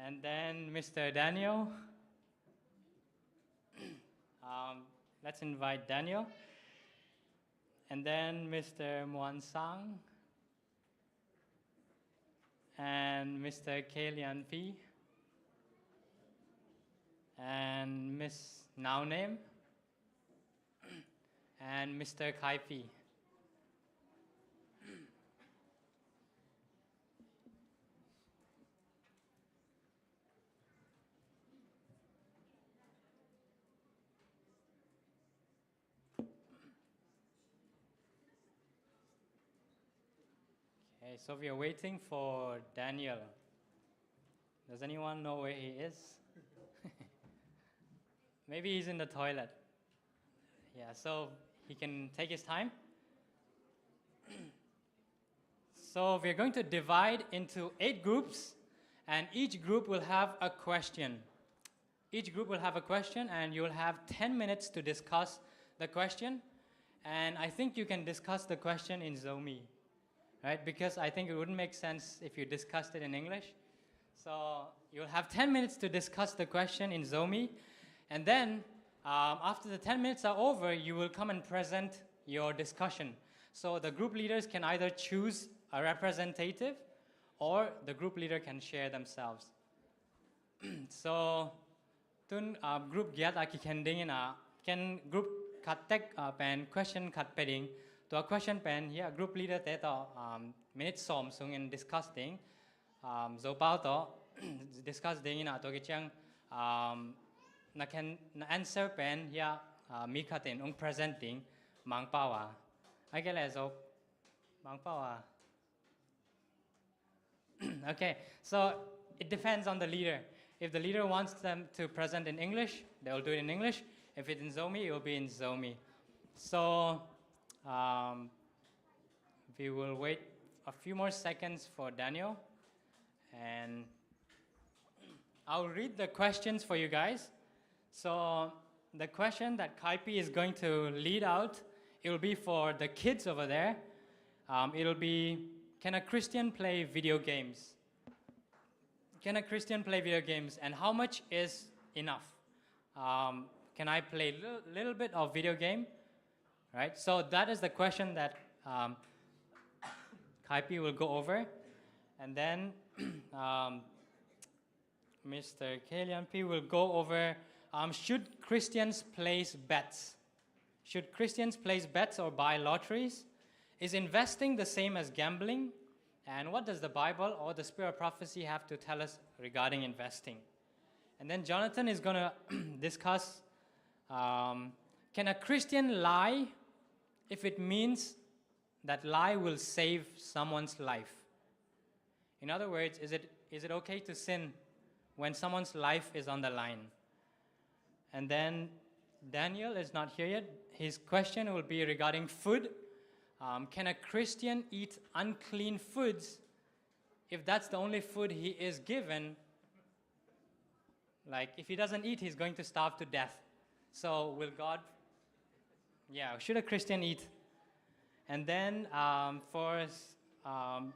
And then Mr. Daniel. Let's invite Daniel. And then Mr. Muan Sang and Mr. Biakinnpi and Miss Now Name and Mr. Kaipi. Okay, so we are waiting for Daniel. Does anyone know where he is? Maybe he's in the toilet. Yeah, so he can take his time. So we're going to divide into 8 groups, and each group will have a question. Each group will have a question, and you'll have 10 minutes to discuss the question. And I think you can discuss the question in Zomi, right? Because I think it wouldn't make sense if you discussed it in English. So you'll have 10 minutes to discuss the question in Zomi. And then after the 10 minutes are over, you will come and present your discussion. So the group leaders can either choose a representative or the group leader can share themselves. So tun group giat aki kending na can group katek pen question kat peding to a question pen here group leader te to minute som sung in discussing zo pao to discuss ding na to kichang na can na answer pen here mi katin ung presenting mang pawa ai cái là zo mang pawa. Okay, so it depends on the leader. If the leader wants them to present in English, they'll do it in English. If it's in Zomi, it will be in Zomi. So we will wait a few more seconds for Daniel. And I'll read the questions for you guys. So the question that Kaipi is going to lead out, it will be for the kids over there. It'll be, can a Christian play video games? Can a Christian play video games, and how much is enough? Can I play a little bit of video game? Right, so that is the question that Kaipi will go over. And then Mr. Biakinnpi will go over, should Christians place bets? Should Christians place bets or buy lotteries? Is investing the same as gambling? And what does the Bible or the Spirit of Prophecy have to tell us regarding investing? And then Jonathan is going to discuss, can a Christian lie if it means that lie will save someone's life? In other words, is it okay to sin when someone's life is on the line? And then Daniel is not here yet. His question will be regarding food. Can a Christian eat unclean foods if that's the only food he is given? Like, if he doesn't eat, he's going to starve to death. So will God, should a Christian eat? And then for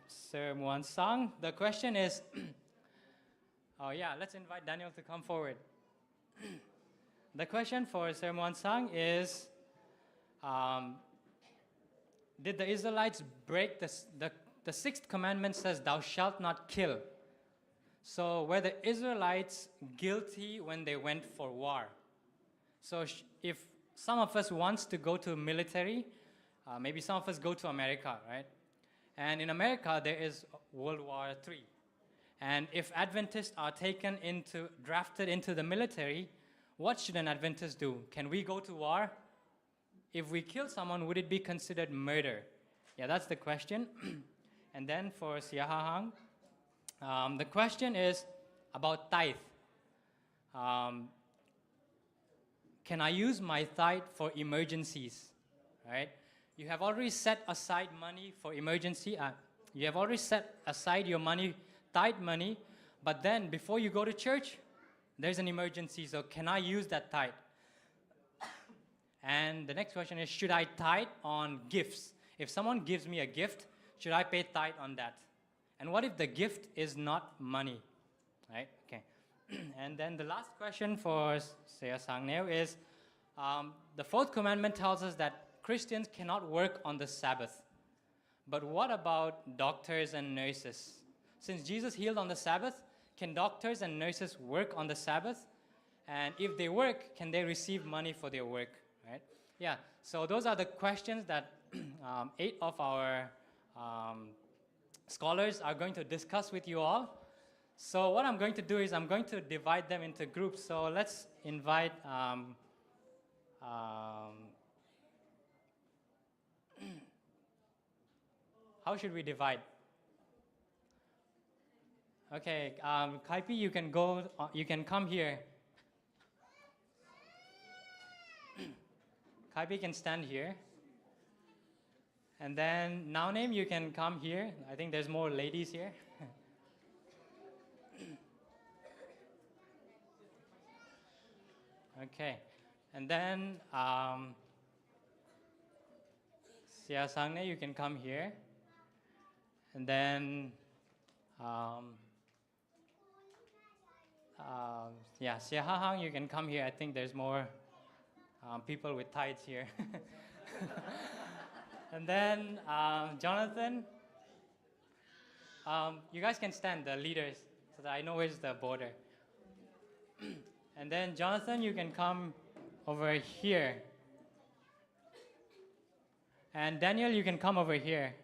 Sir Muan Sang, the question is, let's invite Daniel to come forward. The question for Sir Muan Sang is, did the Israelites break the sixth commandment says, thou shalt not kill? So were the Israelites guilty when they went for war? So if some of us wants to go to military, maybe some of us go to America, right? And in America, there is World War III. And if Adventists are drafted into the military, what should an Adventist do? Can we go to war? If we kill someone, would it be considered murder? Yeah, that's the question. And then for Siahahang, the question is about tithe. Can I use my tithe for emergencies? Right? You have already set aside money for emergency. You have already set aside your money, tithe money, but then before you go to church, there's an emergency, so can I use that tithe? And the next question is, should I tithe on gifts? If someone gives me a gift, should I pay tithe on that? And what if the gift is not money? Right? Okay. And then the last question for Saya Sangneo is, the fourth commandment tells us that Christians cannot work on the Sabbath. But what about doctors and nurses? Since Jesus healed on the Sabbath, can doctors and nurses work on the Sabbath? And if they work, can they receive money for their work? Right? Yeah, so those are the questions that 8 of our scholars are going to discuss with you all. So what I'm going to do is I'm going to divide them into groups. So let's invite how should we divide? Okay, Kaipi, you can go. You can come here. Kaipi can stand here. And then now name, you can come here. I think there's more ladies here. Okay, and then Sia Sangne, you can come here. And then yeah, Sia Hahang, you can come here. I think there's more people with tights here. And then Jonathan, you guys can stand, the leaders, so that I know where's the border. And then Jonathan, you can come over here. And Daniel, you can come over here.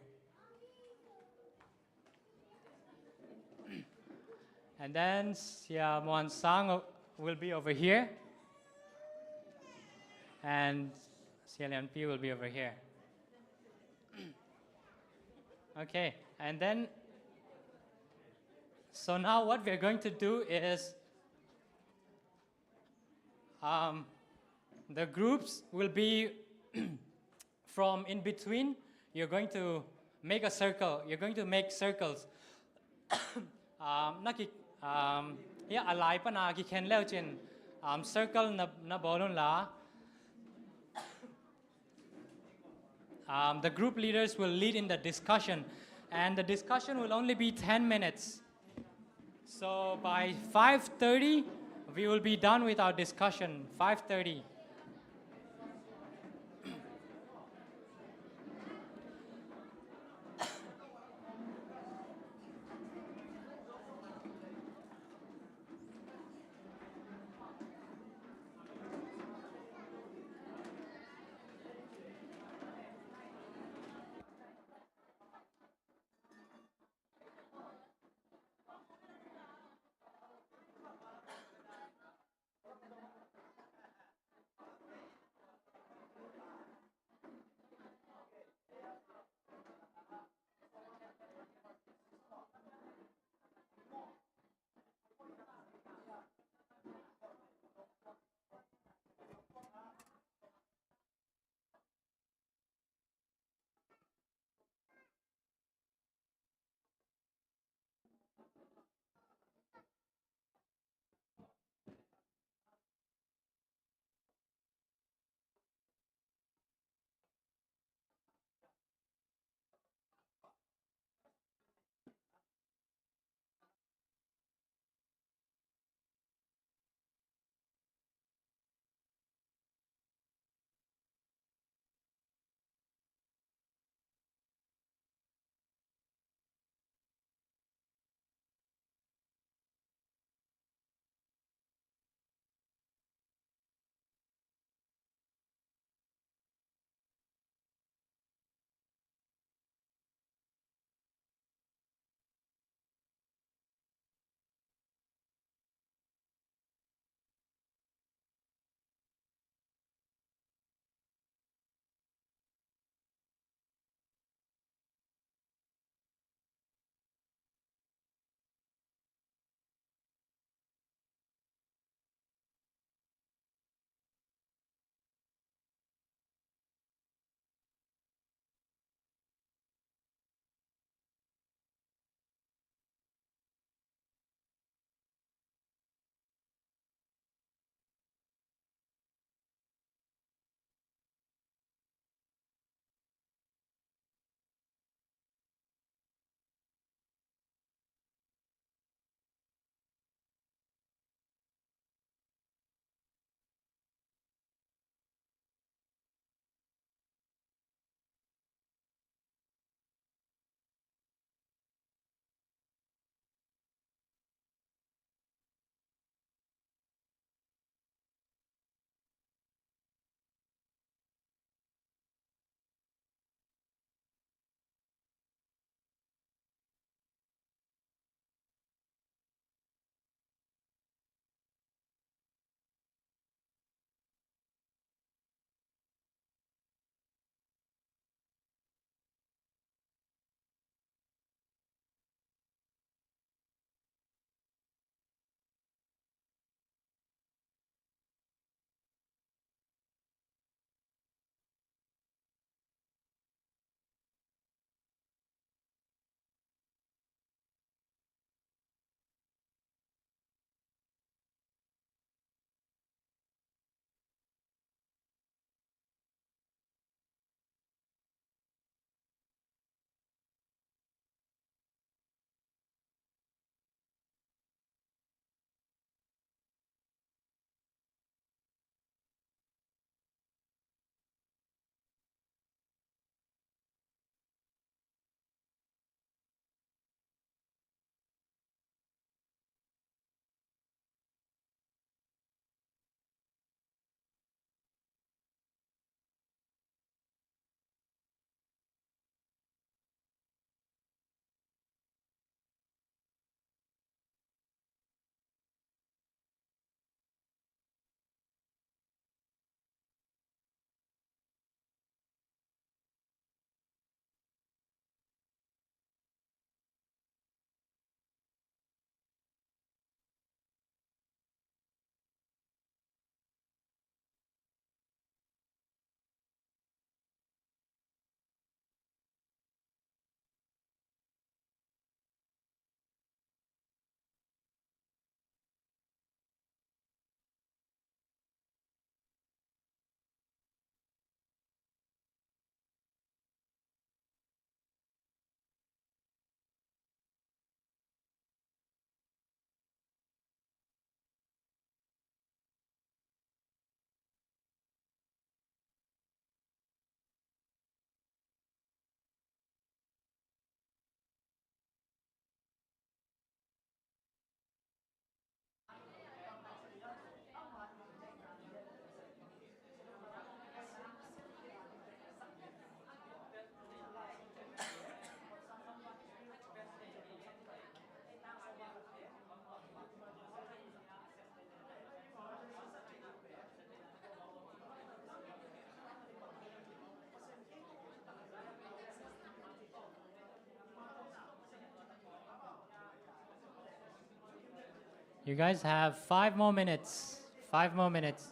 And then Sia Moan Sang will be over here. And Sia Lian Pi will be over here. Okay, and then, so now what we're going to do is, the groups will be from in between. You're going to make a circle. You're going to make circles. Yeah, alai pa na ki khen leo chin circle na bolon la. The group leaders will lead in the discussion, and the discussion will only be 10 minutes. So by 5:30, we will be done with our discussion. 5:30. You guys have 5 more minutes. 5 more minutes.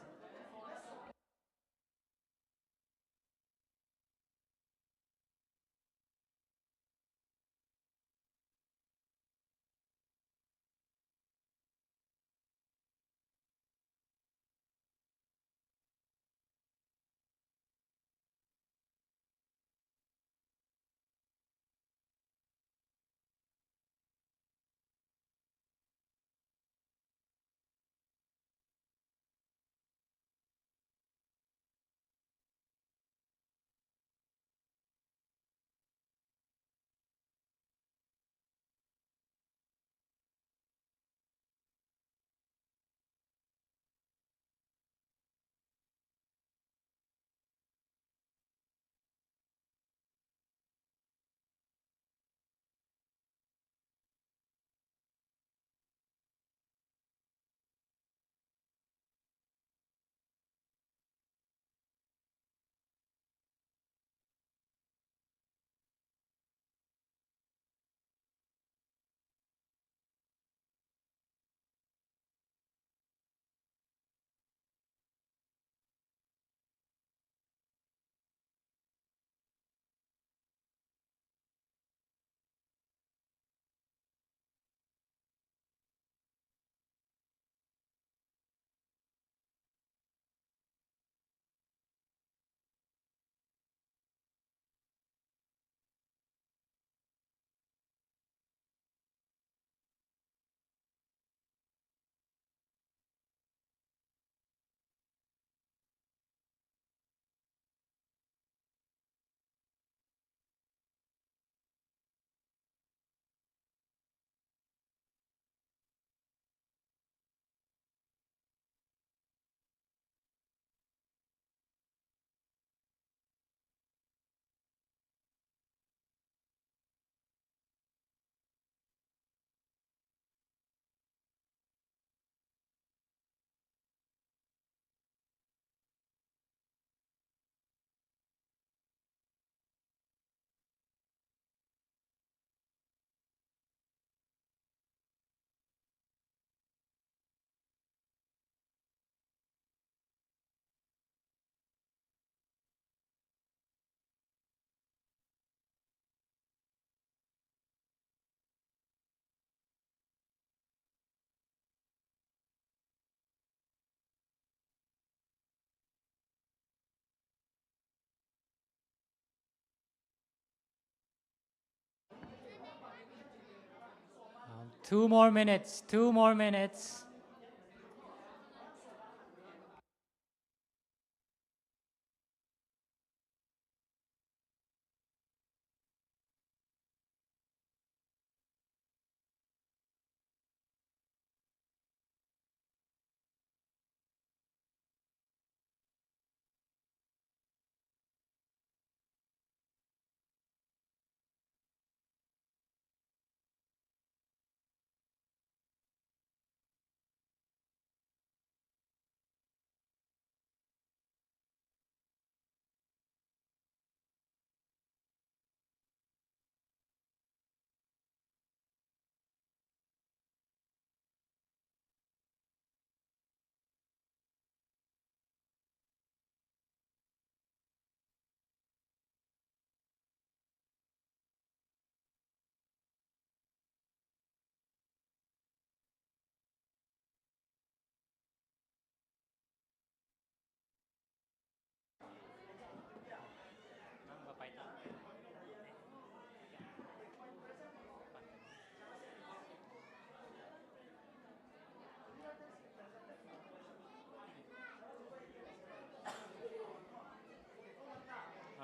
Two more minutes. 2 more minutes.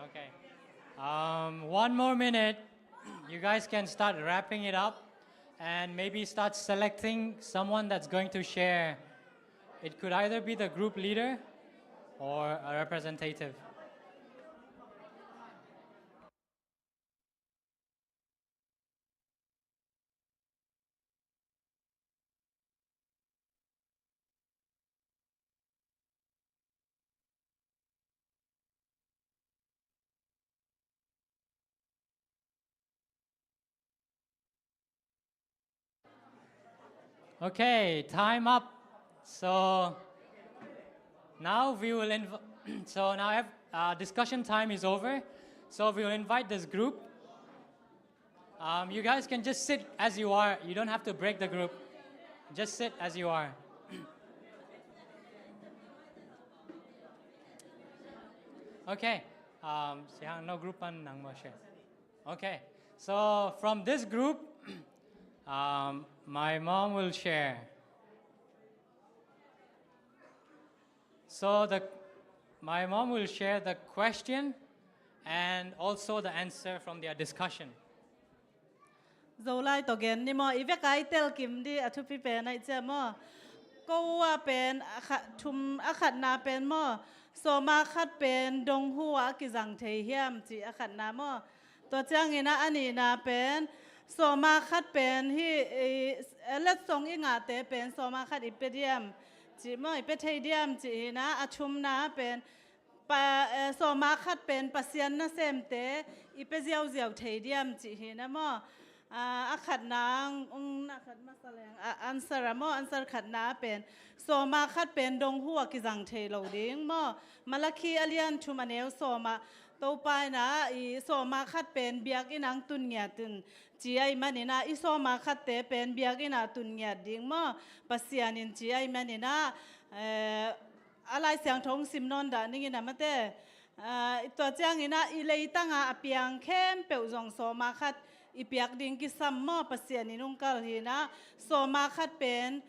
Okay. 1 more minute. You guys can start wrapping it up and maybe start selecting someone that's going to share. It could either be the group leader or a representative. Okay, time up. So now we will so now discussion time is over. So we will invite this group. You guys can just sit as you are. You don't have to break the group. Just sit as you are. Okay. No group nang mo share. Okay. So from this group, my mom will share. So my mom will share the question and also the answer from their discussion. Zolai togen ni mo ive kai tel kim di atupi pen ai che mo ko wa pen thum akhat na pen mo so ma khat pen dong huwa ki jang thei hiam chi akhat na mo to chang ina ani na pen so ma khat pen hi let song inga te pen so ma khat ipediam chi mo ipetheidiam chi na athum na pen pa so ma khat pen pasian na sem te ipeziau ziau theidiam chi hi na mo akhat nang nakhat masaleng answer mo answer khat na pen so ma khat pen dong huwa ki jang thei lo ding mo malakhi alian thumaneu so ma to pai na I so ma khat pen biak inang tun nya tun chi ai manina I so ma khat te pen biak ina tun nya ding mo pasianin chi ai manina alai siang thong sim non da ning ina mate to chang ina I lei tanga apiang khem pe zong so ma khat ipiak ding ki sam mo pasian inung kal hi na so ma khat pen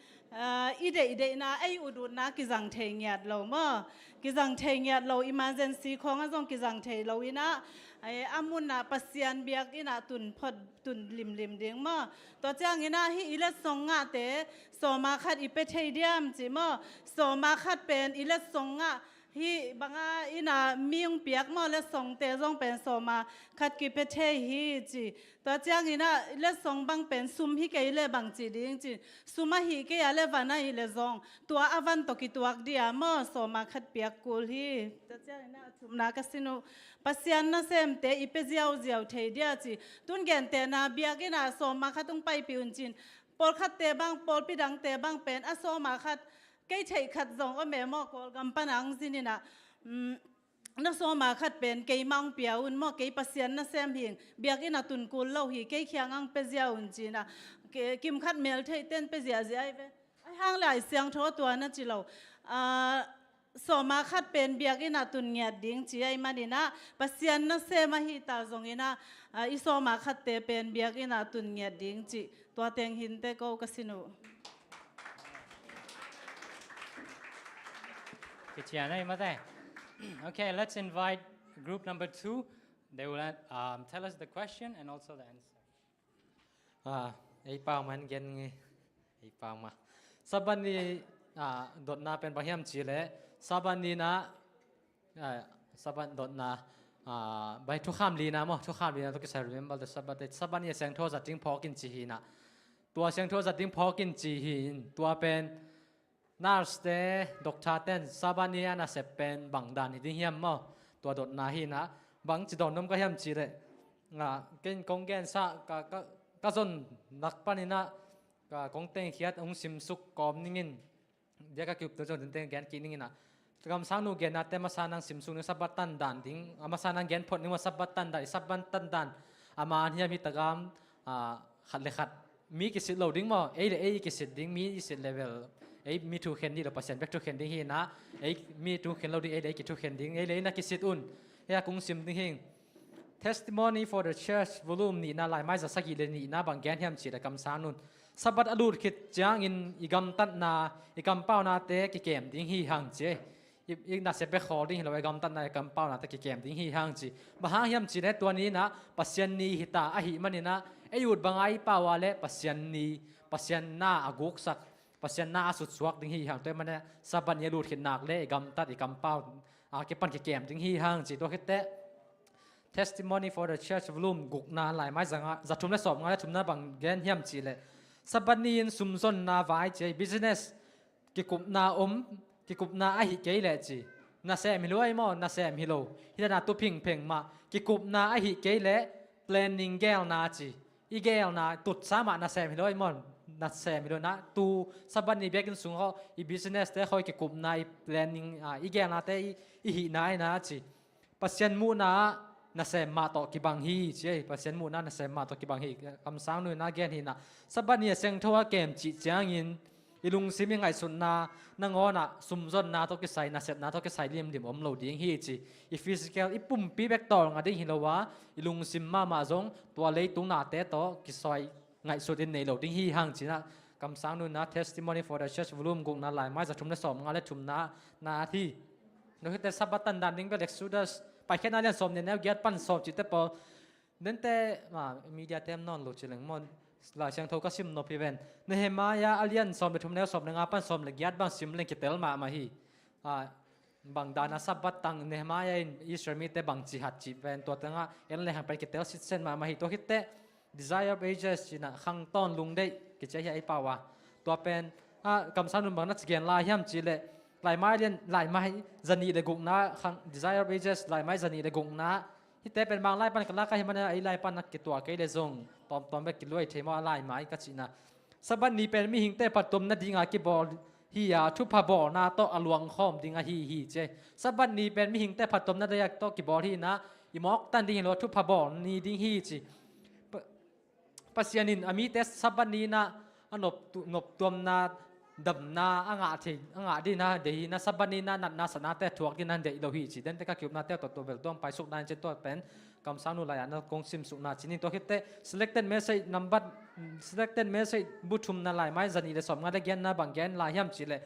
ide na ai udut na ki jang thei ngiat lo mo ki jang thei ngiat lo emergency khong azong ki jang thei lo ina ai amun na pasian biak ina tun phot tun lim ding mo to chang ina hi ile song nga te so ma khat ipe thei diam chi mo so ma khat pen ile song nga hi banga ina miung piak mo le song te jong pen so ma khat ki pe the hi chi to chang ina le song bang pen sum hi ke le bang chi ding chi suma hi ke ya le vana hi le jong tua avan to ki tuak dia mo so ma khat piak kul hi to chang ina chum na ka sinu pasian na sem te ipe ziau thei dia chi tun gen te na biak ina so ma khatung pai piun chin pol khat te bang pol pi dang te bang pen a so ma khat cái thầy khát dòng ở mẹ mò có gam pan ang xin nè nó so mà khát bên cái mang biao un mò cái pasien nó xem hiền biak cái na tun cool lâu hi cái khiang ang pe ziao un chi na cái kim khát mel thầy tên pe zia zia ai ve ai hang lại siang tho tua na chi lâu so mà khát bên biak cái na tun nghe ding chi ai mà đi na pasien nó xem mà hi ta dòng ina i so mà khát te bên biak cái na tun nghe ding chi tua teng hin te ko kasino. Okay, let's invite group number 2. They will tell us the question and also the answer. Ei pau man gen ngi ei pau ma sabani dot na pen bahiam chi le sabani na saban dot na bai thu kham li na mo thu kham li na to ke remember the sabani sang tho za ting phokin chi hi na tua sang tho za ting phokin chi hi tua pen nurse te doctor ten sabania na sepen bangdan hi hiam mo tua dot na hi na bang chi don nom ka hiam chi le nga ken kong gen sa ka zon nak panina ka kong teng khiat ong sim suk kom ningin dia ka kyup to zon teng gen ki ningina kam sang nu gen na te ma sanang sim suk ni sabatan dan ding ama sanang gen phot ni ma sabatan da sabatan dan ama an hiam hi tagam khat le khat mi ki sit lo ding mo ei ki sit ding mi sit level ei mi thu khen ni lo pasien back to khen ding hi na ei mi thu khen lo ding ei ki thu khen ding ei le na ki sit un ya kung sim ding hing testimony for the church volume ni na lai mai za sagi le ni na bang gen hiam chi da kam sang nun sabat alut khit chang in igam tat na igam pau na te ki kem ding hi hang che ik na se be khol ding lo igam tat na igam pau na te ki kem ding hi hang chi ba hang hiam chi ne to ni na pasien ni hita a hi mani na eyut bangai pawa le pasien ni pasien na aguk sak pasien na asut suak ding hi hang te mane saban ye lut khit nak le igam tat igam pau ke pan ki kem ding hi hang chi to khite testimony for the church volume guk na lai mai zanga zathum le sop nga thum na bang gen hiam chi le sabani in sumzon na vai che business ki kup na a hi ke le chi na sem hiloi mo na sem hilo hina tu phing pheng ma ki kup na a hi ke le planning gel na chi i gel na tut sama na sem hiloi mo นัดแซมด้วยนะตูสับันนี้เบกินสูงเขาอีบิสเนสแต่เขาเก็บกลุ่มนาย planning อีแกนาแต่อีหินายนะจีปัศยันมูนะนัดแซมมาต่อกิบังฮีจีปัศยันมูนะนัดแซมมาต่อกิบังฮีคำสั่งนู่นนะแกนหินะสับันนี้เสียงทัวเกมจีจางยินอีลุงซิมยังไงสุนนะนังอนะสุมจนนะต้องกิใส่นัดเสร็จนะต้องกิใส่เลี่ยมอมโหลดิ้งฮีจีอีฟิสิกอลอีปุ่มปีแบกต่องอะดิ้งหินละวะอีลุงซิมมาจงตัวเลยตุงนาเตต่อกิใส่ไงสุดในโหลดิ้งฮีห่างจีนะคำสั่งนู่นนะ testimony for the church volume กุงนั่นหลายไม้จะทุ่มได้สอบงานและทุ่มนาที่นึกแต่สับตันดันดิ้งเป็น Exodus ไปแค่นั้นเรียนสอบเนี่ยแนวเกียรติปั้นสอบจิตแต่พอเดินแต่มามีเดียเต็มนอนหลุดเฉลิงมอนหลายเชียงโทก็ซิมโนพิเวนในเหมายาอเลียนสอบไปทุ่มแนวสอบในงานปั้นสอบในเกียรติบางซิมเล่นกิเตลมาฮีบางดานาสับตังในเหมายาอิสราเอลแต่บางจิฮัดจิเวนตัวตั้งเอ็นเลยหันไปกิเตลซิเซนมาฮีตัวคิดแต่ desire ages จีน่ะขังต้นลุงได้กิจให้ไอ้ป่าวะตัวเป็นคำสั่งนุ่มบางนัดเกียนลายย่ำจีเล่ลายไม้เรียนลายไม้จันนี่ได้กุงนะขัง desire ages ลายไม้จันนี่ได้กุงนะที่แต่เป็นบางลายปันกันละก็ให้มันไอ้ลายปันนักกิตัวก็ได้ส่งตอมไปกิลวยเทมาลายไม้ก็จีน่ะสบันนี้เป็นมีหิงแต่ปัดตมนัดดิงากิบอลฮียาทุพบอนาโตอลวงข้อมดิงาฮีเจสบันนี้เป็นมีหิงแต่ปัดตมนัดยากโตกิบอลฮีนะอีมอกตันดิงโลทุพบอนี่ดิงฮีจีปัศยานินอามีเตสสับนีนะนบตัวนาดำนาอ่างอาดีนะเดี๋ยวนะสับนีนะนัดนาสนาเตถวกดินันเดี๋ยวเราหิจิเดนเตก็คิวนาเตตัวเวลต้องไปสุกนานเจตัวเป็นคำสั่งนู่นหลายนะกงซิมสุกนาจินิตัวคิดเต selected message number selected message บุตรนั่นหลายไม่จันนี่เลยสอบงานได้แกนนะบางแกนหลายย่ำจิเลย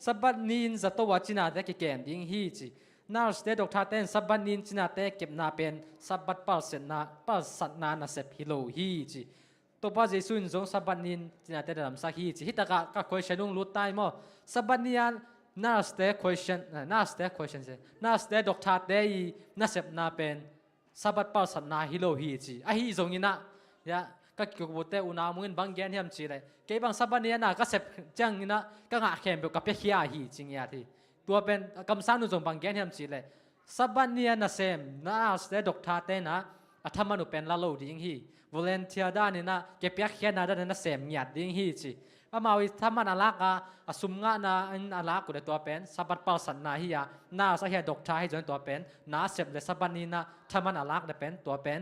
สับนีนจะตัวจินาเตกิแกนดิ้งหิจินาสเตดอกท่าเต้นสับนินจินาเตเก็บนาเป็นสับปัลเซนาปัลสัตนานาเซปฮิโลฮีจีตัวป้าเจสุนจงสับนินจินาเตดำสักฮีจีฮิตากะก็คุยเชนุงลุดไตมั้งสับนินนาสเตคุยเชนนาสเตคุยเชนเซนาสเตดอกท่าเตยนาเซปนาเป็นสับปัลสัตนาฮิโลฮีจีไอฮีจงยินะยะก็เกี่ยวกับเตอุนามุนบางแกนเฮียมจีเลยเก็บบางสับนินนะก็เซปจังยินะก็งะเข้มเบลกับเพียฮีจริงยาทีตัวเป็นคำสั่งนุ่งจงบางแกนเฮียมจีเลยสับนียนะเซมนาสเตดอกท่าเตนะอัธมานุเป็นลาโลดิ้งฮีvolunteer ด้านนี้นะเก็บยักษ์แค่นั้นด้านนั้นเสมหยาดดิ้งฮีจีมาวิธรรมนาลักอ่ะสุมงะนะนาลักกูได้ตัวเป็นสับปัลสันนาฮียานาสาเหตุดอกท้ายจนตัวเป็นนาเสพเลยสับนี้นะธรรมนาลักได้เป็นตัวเป็น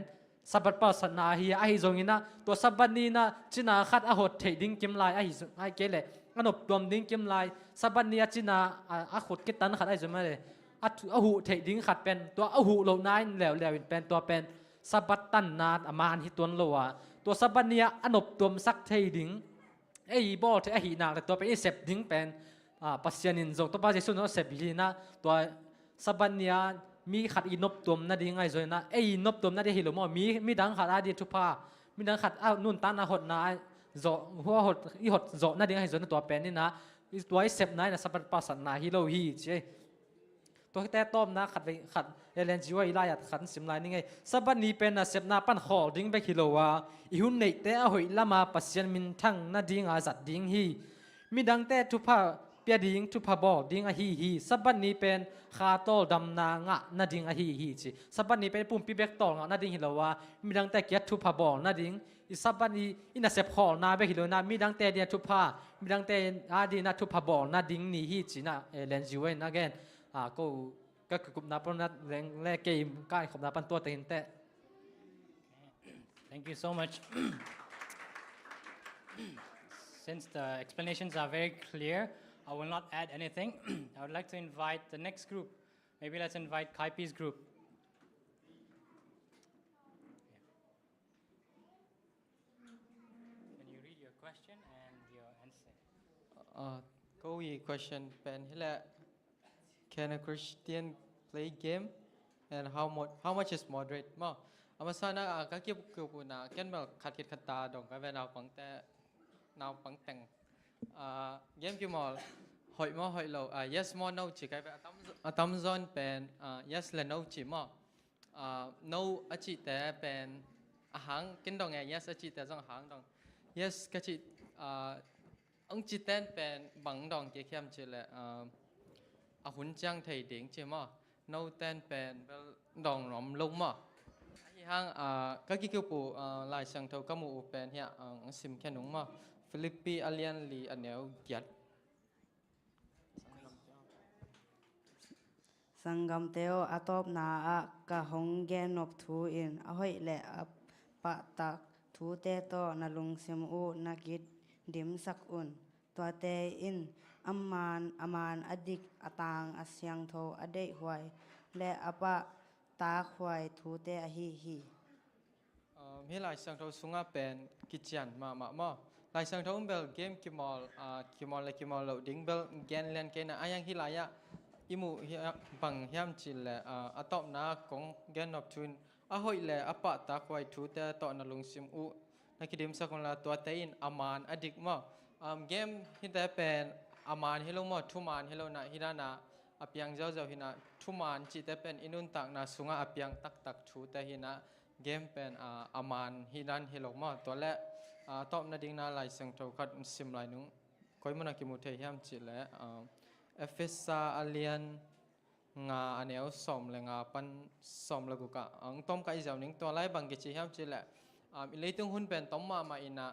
สับปัลสันนาฮียาไอ้จงนี้นะตัวสับนี้นะจีน่าขัดอาหดเทดิ้งกิมลายไอ้เกล่อันนบรวมดิ้งกิมลายสับนี้จีน่าอาขุดกิตันขัดไอ้จงมาเลยอาหูเทดิ้งขัดเป็นตัวอาหูโลนายแล้วเป็นตัวเป็นสับตันนาอามานฮิตวนโลวตัวสับเนียอนบตัวสักเทดิงไอ้บอลเทไอ้หินาแต่ตัวเป็นไอ้เสพดิงเป็นปัศยานินจงตัวปัจจุบันเราเสพหินะตัวสับเนียมีขัดอินบตัวนั่นดีไงจอยนะไอ้อินบตัวนั่นดีฮิโลมอมีดังขัดอาดีทุพามีดังขัดนุ่นตานาหดนาโจหัวหดอีหดโจนั่นดีไงจอยตัวเป็นนี่นะตัวไอ้เสพนายนะสับปัสนาฮิโลฮีเจตัวแต่ต้มนะขัดไปขัดเลนจิวอีลายขัดสิมลายนี่ไงสับนี้เป็นเสพนาปั้นหอดิ้งไปกิโลวาอีหุ่นเนตแต่หอยละมาปัศยันมินทั้งนาดิ้งอาจัดดิ้งฮีมีดังแต่ทุพาเปียดิ้งทุพาบอกดิ้งอาฮีสับนี้เป็นคาโตดำนางะนาดิ้งอาฮีจีสับนี้เป็นปุ่มปีเบกตองนาดิ้งฮิโลวามีดังแต่เกียรทุพาบอกนาดิ้งอีสับนี้อินาเสพหอนาเบกิโลนามีดังแต่เดียทุพามีดังแต่อาดีนาทุพาบอกนาดิ้งนี่ฮีจีนะเลนจิวนะแกนก็คือกลุ่มนับนัดแรกเกมใกล้ขอบนับปันตัวแต่เห็นแต่ Thank you so much. Since the explanations are very clear, I will not add anything. I would like to invite the next group. Maybe let's invite Kaipi's group. Can you read your question and your answer? ก็มี question เป็นที่แหละ Can a Christian play game and how much is moderate มั้งอามาซานะก็เกี่ยวกับปุ่นนะแค่แบบขัดขิดขัดตาดองกับเวลาปังแต่นาวปังแต่งเกมกี่มอลหอยมอหอยเราyes มอ no จีกับอะตัมซอนเป็น yes และ no จีมอno อาจีแต่เป็นอาหารกินดองไง yes อาจีแต่ต้องอาหารดอง yes ก็จีองจีเต้นเป็นบังดองเกี่ยวกับจีเลยหุ่นจังไทยเด้งใช่ไหมนู่นเต้นเป็นดองน้ำลงมั้งไอ้ห้างก็คิดว่าปู่ลายสังเท่ากับหมู่เป็นเหี้ยซิมแค่หนุ่มมั้ง Philippi alien li aneu giat Sangam teo atop na a ka hong gen nop thu in a hoi le a pa tak thu te to na lung sim u na git dim sak un to te in aman adik atang asyang tho adei huai le apa ta huai thu te a hi hi lai sang tho sunga pen kichian ma lai sang tho bel game kimol lo ding bel gen len ke na ayang hi lai ya imu bang hiam chil le atop na kong gen of tun a hoi le apa ta khwai thu te to na lung sim u na kidim sakon la to te in aman adik ma game hi te pen aman hello mo thuman hello na hirana apyang jau hina thuman chi te pen inun tak na sunga apyang tak thu te hina game pen aman hinan hello mo to le top na ding na lai sang tho khat sim lai nu koi mona ki mu the hiam chi le Efesa alien nga aneu som le nga pan som la guka ang tom kai jaw ning to lai bang ge chi hiam chi le leitung hun pen tom ma ina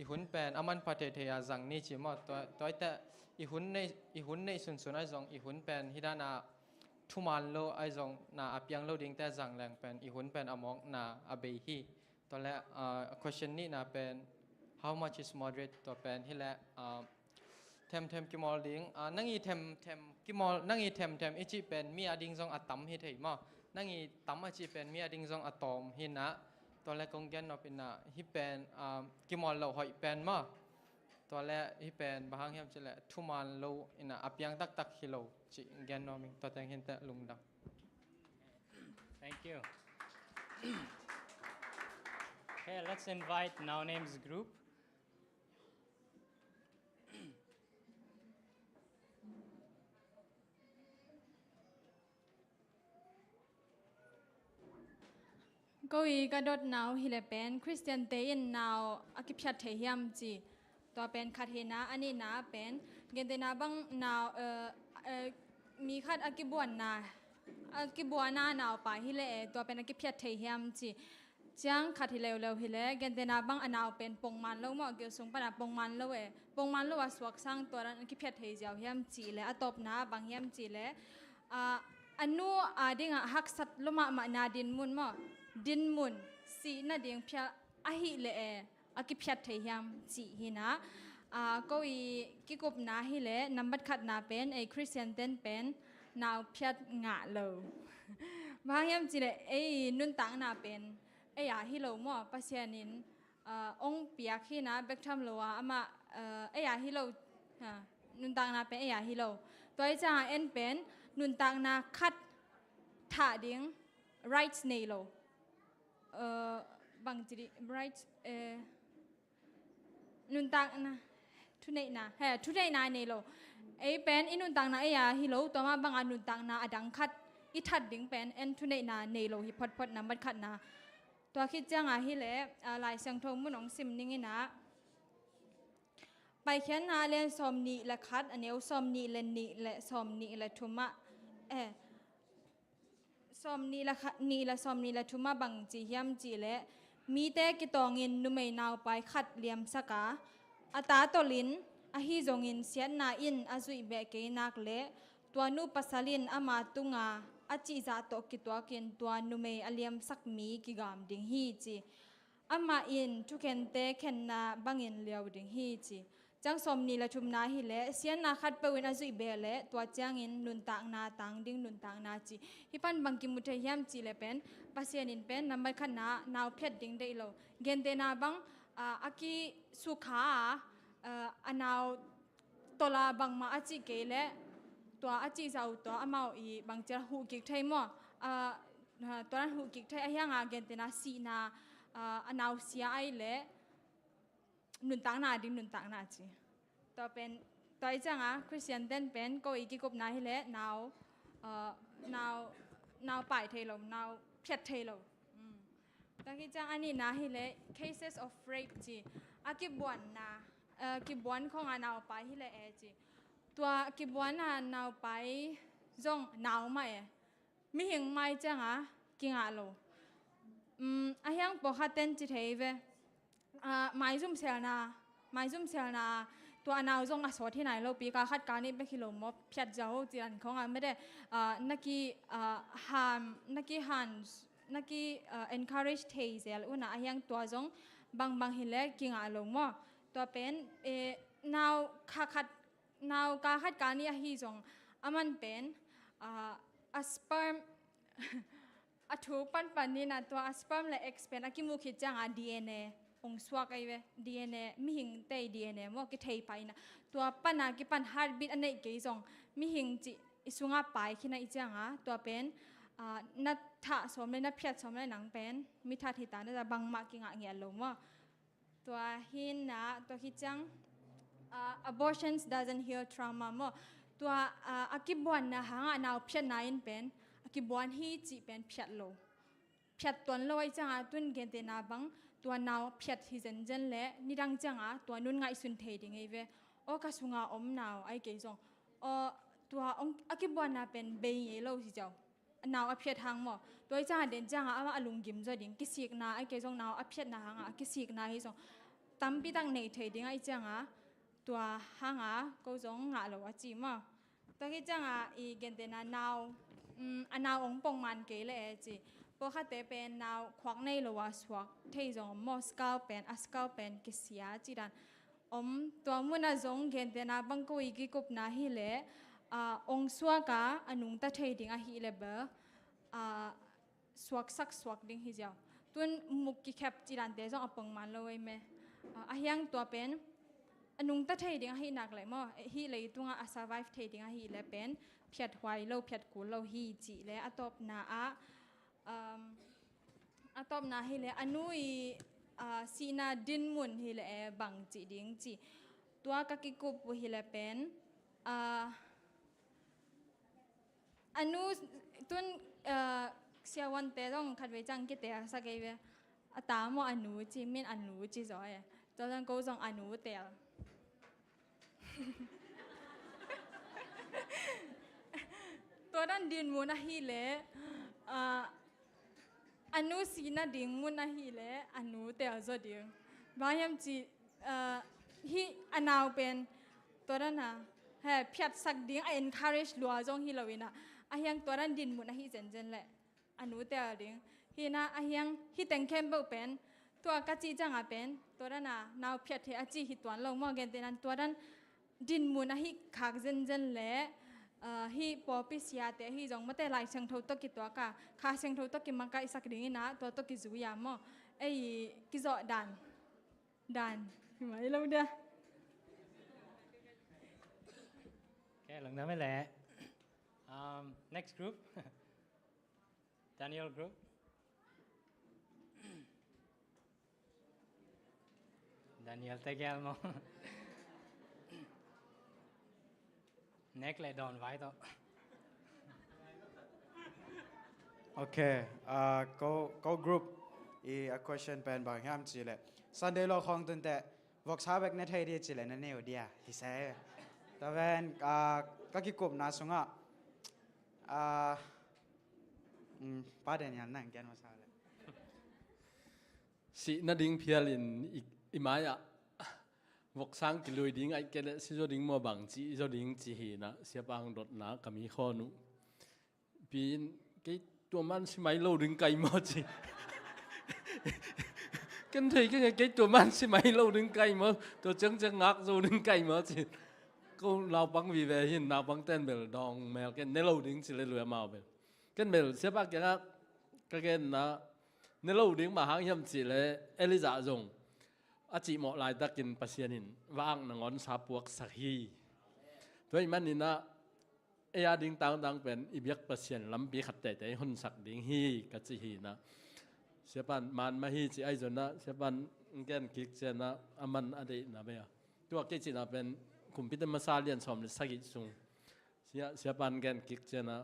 I hun pen aman pate the ya jang ni chi mo to ta I hun nei sun ai jong I hun pen hidana thuman lo ai jong na apyang lo ding ta jang lang pen I hun pen amok na abei hi to le question ni na pen how much is moderate to pen hi le them kimol ding nangi them kimol nangi them ichi pen mi ading jong atam hi thei ma nangi tam achi pen mi ading jong atom hi na to le kong gen no pin na hi pen kimol lo hoi pen ma to le hi pen bahang hiam chele thuman lo ina apyang tak hi lo chi gen no ming to teng hin ta lung dam Thank you. Okay, let's invite Now Names group. Goi gadot now hilepen Christian Dayin now akipyat thehiam chi to pen khathina ani na pen gendena bang now mi khat akibuana now pa hile to pen akipyat thehiam chi chang khathileu hile gendena bang anaw pen pongman lo mo gel sung pana pongman lo aswak sang to ran akipyat thei jaw hiam chi le atop na bang hiam chi le anu adinga haksat loma ma na din mun mo din mun si na ding phya ahi le akiphyat thei hiam chi hina koi kikup na hi le number khat na pen a Christian ten pen now phyat nga lo ba hiam chi le nun tang na pen ya hi lo mo pasianin ong piak hi na bektham lo ama ya hi lo nun tang na pen ya hi lo toi cha en pen nun tang na khat tha ding right nei lo bang chiri right nun tang na thunei na nei lo ei pen inun tang na ya hi lo to ma bang anun tang na adang khat I that ding pen en thunei na nei lo hi phot na mat khat na to khi chang hi le lai sang thong mun ong sim ning ina pai khian na len som ni la khat aneu som ni len ni le som ni la thuma som ni la thuma bang chi hiam chi le mi te ki tongin numei naw pai khat liam saka ata tolin a hi zongin sian na in azui be ke nak le tuanu pasalin ama tunga achi za to ki to kin tuanu me aliam sak mi ki gam ding hi chi ama in thuken te khen na bangin leo ding hi chi chang som ni la thum na hi le sian na khat pewin azui be le tua chang in nun tak na tang ding nun tak na chi hi pan bang ki muthe hiam chi le pen pasian in pen number khan na naw phet ding dei lo gen te na bang aki sukha anaw tola bang ma achi ke le tua achi zau to amao I bang cha hu ki thai mo toran hu ki thai ahyanga gen te na si na anaw sia ai le nun tang na ding nun tang na chi to pen toi changa Christian den pen ko I ki kop na hi le now pai thei lo now phet thei lo ta ki chang ani na hi le cases of rape chi akibuan na kibuan khong anaw pai hi le chi tua kibuan anaw pai zong naw ma mi hing mai changa kinga lo ahyang po khaten chi thei ve mai zum sel na ไม่ซุ่มเสียนาตัวนาวจงอาสวที่ไหนเราปีการคาดการณ์นี่เป็นกิโลมบเพียรเจ้าจีรันของไม่ได้นักกีencourage เทเซลอุณายังตัวจงบางหิเล็กกิงอาลงมั้ตัวเป็นนาวการคาดการณ์นี่ฮีจงมันเป็นsperm ถูกปันนี่นะตัว sperm และ egg เป็นกิมุขิจังDNA องสวกไอเว DNA มิหิงเต DNA มั่วกิเทไปนะตัวปันกิปัน heartbeat อันนี้กี่จงมิหิงจิอิสุงาไปขี้นะอีจังตัวเป็นนัทธะสมเลยนัทเพียรสมเลยหนังเป็นมิทัทิตานะจะบังมากิงเงียลงว่าตัวหินนะตัวหิจังabortions doesn't heal trauma มั่วตัวกิบวนนะหางนาวเพียรนายเป็นกิบวนฮีจิเป็นเพียรโลเพียรตัวโลไอจังตุนเกณฑ์เตนาบังตัวนาวเพียรที่เจนเละนี่ดังจังตัวนุ่นไงสุนเทดิงไอเวโอกาสุงาอมนาวไอเกยจงตัวกิบวนนะเป็นเบย์เยโลสิเจ้านาวอภิทางหมอตัวจ้าเด่นจ้างว่าอลุงกิมจะดิ่งกิสิกนาไอเกจงนาวอภินาหางกิสิกนาฮิจงตั้มปีตั้งในเทดิ่งไอจ้างตัวหางก็จงงาลวจีมาตัวที่จ้างอีเกณฑ์เตนานาวนาวองปงมันเกลเลยจีพวกเขาเตเป็นนาวควักในลวสวกเทจงมอสกาวเป็นอัสกาวเป็นกิเสียจีดันตัวมุนาจงเกณฑ์เตนาบังกุยกิกุบนาฮิเลองสวกอนุงตะเทดิ่งฮิเลเบสวกสักสวกดิ่งฮิเจ้าตุนมุกกิแคบจีดันเตจงอปงมันเลยไหมยังตัวเป็นอนุงตะเทดิ่งฮินักเลยมั้งฮิเลยตัวsurvive เทดิ่งฮิเลเป็นเพียดไวโลเพียดกูโลฮีจีและอตบนาฮิเลอนุยสีนาดินมุนฮิเลบังจีดิ่งจีตัวกักิกุบฮิเลเป็นอนุตุนเสียวันเตต้องขัดไว้จังกิเตะสักไอเวตามอนุจีมินอนุจีจอยตัวนั้นก็จงอนุเตะตัวนั้นดินมุนฮิเลอนุสีนาดิ่งมุนฮิเลอนุเตะจดิ่งบางอย่างจีฮิอนาวเป็นตัวนั้นนะเฮ้เพียรสักดิ่งencourage ลัวจงฮิลาวินะยังตัวนั้นดินมุนฮิเจนแหละอนุเตะดิ่งฮินะยังฮิแต่งเข้มเบเป็นตัวกัจจิจังเป็นตัวนั้นนะนาวเพียรเทอจิฮิตวันลงมอเกนเตนั้นตัวนั้นดินมุนฮิขักเจนแหละฮิปอปิสยาเตฮิจงมาแต่ลายเชิงทุตกิตัวกะข้าเชิงทุตกิมังกะอิสักดิ่งนะตัวตกิจุยามอไอ้กิจดันไม่รู้เด้อแค่หลังนั้นไม่แหละ next group Daniel group Daniel Tegel mo next เลยโดนไว้ต่อ Okay, go group. A question pen bang ham chile. Sunday lo khong tun te vok sa bek na thai dia chile na neu dia. Hi sai. Ta ven ka ki kup na sunga. Pa den yan nang gen ma sa le. Si na ding phial in imaya. Vok sang ki lui ding ai ken si zo ding mo bang chi zo ding chi hi na sia bang dot na kami khonu. Pin cáiตัวมันสิไม่โลดึงไก่หมดสิกันทีcáiตัวมันสิไม่โลดึงไก่หมดตัวจังงักโลดึงไก่หมดสิก็เราบังวีเวหินเราบังเต้นเบลดองแมวกันในโลดึงสิเลยรวยมาเบลกันเบลเสียปากกันนะกันนะในโลดึงมาหางยำสิเลยเอลิซาจงอาจิหมอลายตะกินปัสยานินว่างนงอนซาปวกสักฮีตัวมันนี่นะดิ้งต่างเป็นอิบยักประเสียนลำปีขัดแต่หุ่นสักดิ้งฮีกัจจิฮีนะเสียปันมันมาฮีจีไอจนนะเสียปันแกนกิกเจนะอามันอดีตนะเบียตัวกิจนะเป็นคุมพิธีมาซาเลียนสมฤทธิ์สักสุงเสียปันแกนกิกเจนะ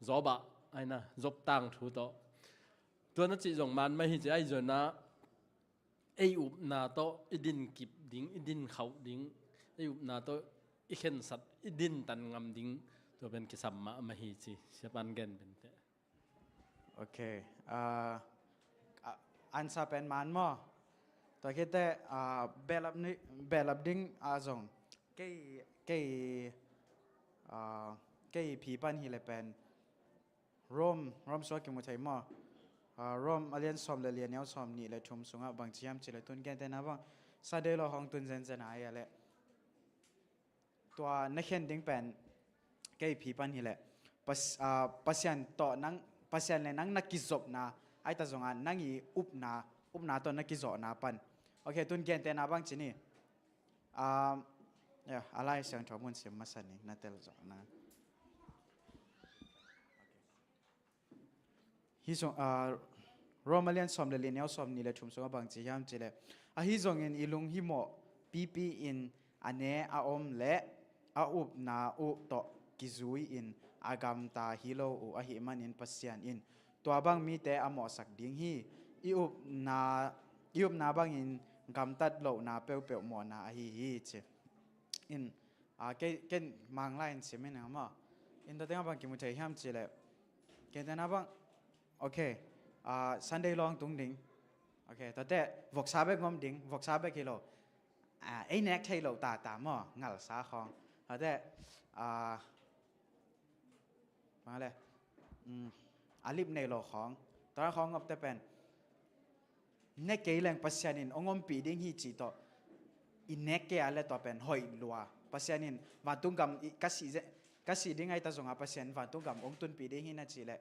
จอบะไอนะจบตังถูโตตัวนั้นจีจงมันมาฮีจีไอจนนะอุบนาโตอิดินกิบดิ้งอิดินเขาดิ้งอุบนาโตอิเข็นสัตอิดินตันงำดิ้งตัวเป็นกิสัมมาฮีจีเสียปันเกนเป็นเตโอเคอันซาเป็นมันมอ ตัวคิดแต่แบบดิ้งจงเก้ผีปันฮิเลเป็นร่มสวกิมุทัยมอร่มอเลียนซอมเลียนเนี้ยซอมนี่เลยทุ่มสูงบางทีมจิเลตุนแกนแต่นะบ้างซาเดลห้องตุนเซนเซนายอะไรตัวนักเขียนดิ้งเป็นเก้ผีปันฮิเลปัสยันต่อนังปัสยันเลยนังนักกิจบนะไอ้ตาจงอันนังอีอุบนาตัวนักกิจบนะปันโอเคตุนแกนแต่นะบ้างจีนี่อะไรเสียงถอมุนเสียงมาสันนี่นั่นเตลจงนะฮิซงโรมาเลียนซอมเลเลียนเอลซอมนี่เลยชุมสงบางจียามจีเลฮิซงอินอิลุงฮิโมปีอินอันเนอาอมเลอาอุบนาอุโตกิซุยอินอากามตาฮิโลอุอหิมันอินปัสยันอินตัวบางมีแต่อมอสักดิ้งฮีอิอุบนาบางอินกำตัดโลนาเปียวหมอนาฮีเจอินเกนมังไลน์เสียไม่นานมั้งอินตัวเต็งบางกิมุทัยยามจีเลเกนแต่นะบางโอเคSunday long tung ding okay ta te vok sa bek ngom ding vok sa bek kilo ai nek thai lo ta mo ngal sa khong ta te ma le alip nei lo khong ta khong ngop te pen nek ke leng pasyanin ongom pi ding hi chi to in nek ke ale to pen hoi lua pasyanin wa tung gam kasi ding ai ta zonga pasyan wa tung gam ong tun pi ding hi na chi le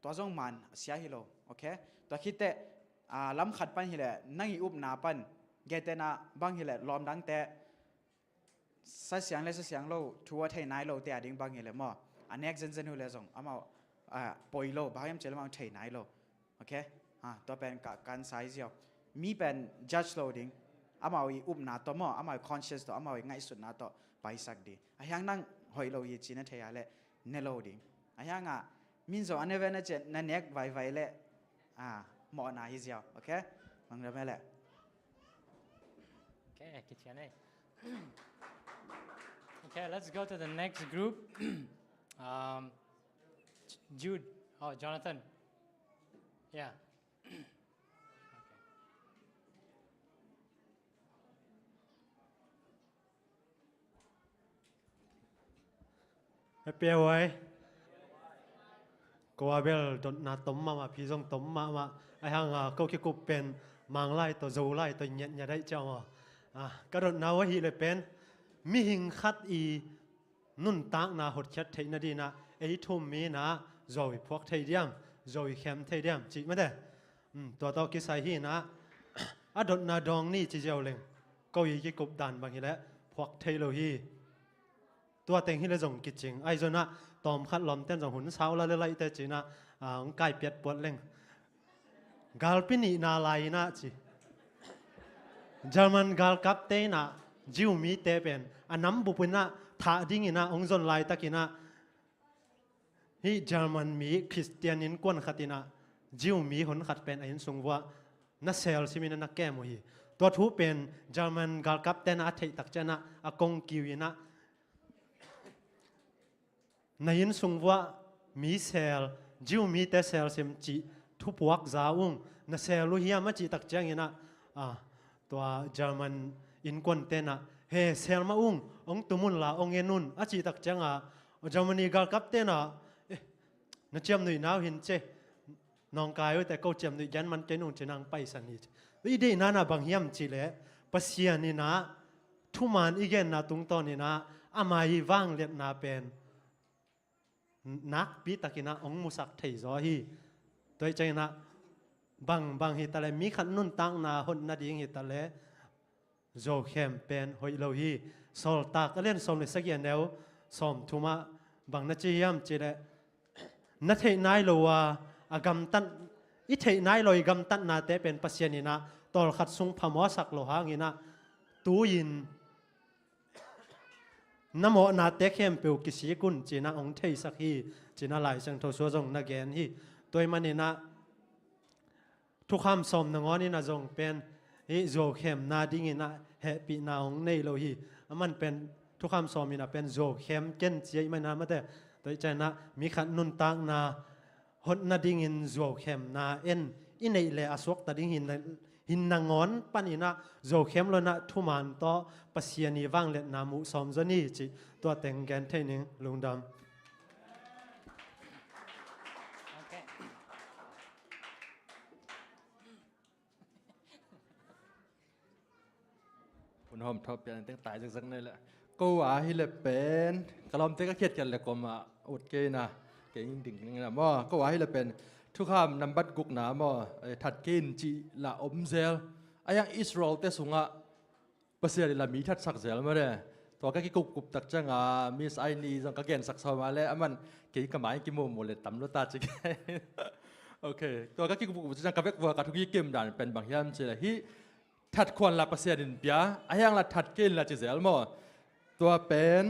ตัวจงมันเสียฮิโลโอเคตัวคิดแต่ล้ำขัดปันฮิเลนั่งอุบนาปันเกตนาบางฮิเลล้อมดังแต่เสียงเลยเสียงโลทัวไทยนายโลแต่ดิ้งบางฮิเลมั่วอันนี้เจนฮิเลจงอามาปอยโลบางยามเจริญมาไทยนายโลโอเคตัวเป็นการไซส์เดียวมีเป็น judge โลดิ้งอามาอุบนาตัวมั่วอามา conscious ตัวอามาง่ายสุดนาตัวไปสักดียังนั่งหอยโลยีจีนเทียเลเนโลดิ้งยังมินโซอันนี้เป็นเจนนั่นเอกไวๆเลยหมอหน้าฮิเซียวโอเคมังเริ่มเลยโอเคคิดยังไง Okay, let's go to the next group. Jude, Jonathan. Yeah. Happy away. ก็ว่าเบลตอนนาต้มมาพี่จงต้มมาไอ้ห่างก็คิดกูเป็นมังไล่ตัวจูไล่ตัวเนียได้เจ้าก็โดนนาวะฮีเลยเป็นมีหิงคัดอีนุ่นตักนาหดชัดเทนดีนะไอ้ทุ่มมีนะจอยพวกไทยเดียมจอยแคมไทยเดียมจีไม่ได้ตัวต่อกิสัยฮีนะโดนนาดองนี่จีเจ้าเล่งก็ยิ่งกบดันบางทีแล้วพวกไทยโลฮีตัวเต็งฮีเลยจงกิจริงไอ้จนะตอมคัดลมเต้นจากหุ่นเช้าแล้วเลยแต่จีน่ะไก่เปียดปวดเล่งกาลปินีนาลายนะจีเยอรมันกาลกับเตน่ะจิวมีเตเป็นอันน้ำบุปน่ะท่าดิ้งนะองค์จนลายตะกินะฮีเยอรมันมีคริสเตียนินกวนขัดนะจิวมีหุ่นขัดเป็นไอ้สงว่านักเซลซิมินักแก้มฮีตัวทูเป็นเยอรมันกาลกับเตน่ะเทตักเจนะอากงกิวินะในยินสงว่ามีเซลจิวมีแต่เซลเซมจีทุบวักจ้าอุ้งนักเซลลุยามาจีตักเจงนะตัวเยอรมันอินควนเตนะเฮเซลมาอุ้งองตุมุนลาองเงนุนอาจีตักเจงเยอรมนีกาลกับเตนะนักเจียมหนุ่ยน้าวหินเจน้องกายแต่เขาเจียมหนุ่ยยันมันเจนุ่งเจนังไปสันนิษวิธีนั้นบางเฮียมจีเล่ปัสยานี่นะทุมันอีกอย่างนะตรงตอนนี้นะอามายีว่างเลียนาเป็นนักปีตะกินะองมุสักไทยจอฮีโดยใจนะบางฮิตาเลมีขันนุ่นตั้งนาหนนาดิ่งฮิตาเลโจเข้มเป็นหอยโลฮีสอลตากเล่นสอลสักอย่างเดียวสอมทุมาบางนัดเจียมจีเลนัดเทนายโลวาอากำตันอิเทนายโลยกำตันนาเตเป็นปัสยานินะตอลขัดซุงพมอสักโลหางินะตูยินน้ำมันนาเตเข้มเปลวกิสีกุนจีน่าองเทสักฮีจีน่าไหลสังทศวจงนักเกณฑ์ฮีตัวมันนี่นะทุกคำสมนังนี่นะจงเป็นฮิโจเข้มนาดิ่งนะเฮปีนาองในโลฮีมันเป็นทุกคำสมนี่นะเป็นโจเข้มเก่นเจียไม่นามาแต่ตัวใจนะมีขันนุนตังนาหดนาดิ่งโจเข้มนาเอ็นอินในเลอสวกตาดิ่ง หินนางอนปันอินะโจเข้มลนะทุมันต่อปัสยานีวังเล็ดนามุสอมจนี่จิตัวแต่งแกนเทนิงลุงดำคุณหอมทบยันตั้งตายจังๆนี่แหละกูว่าฮิเลเป็นกลอมเตก็เขียดกันเลยก็มาอุดเกนะเก่งดิ่งๆนะมั่วก็ว่าฮิเลเป็นทุกคำนำบัดกุกหนามั่วถัดกินจีละอมเซลอายังอิสราเอลเตสุงะภาษาดิลามีทัดสักเซลมาเลยตัวก็กิกุบตักจังมีสไอนีจังก็เกณฑ์สักสมาเลยมันเกี่ยกับหมายกิโมโมเลยตำรวจตาจิกโอเคตัวก็กิกุบจังกับเวกวัวกับทุกยี่เกมด่านเป็นบางอย่างเฉยๆทัดควรละภาษาดินเปียอายังละทัดกินละจิเซลมั่วตัวเป็น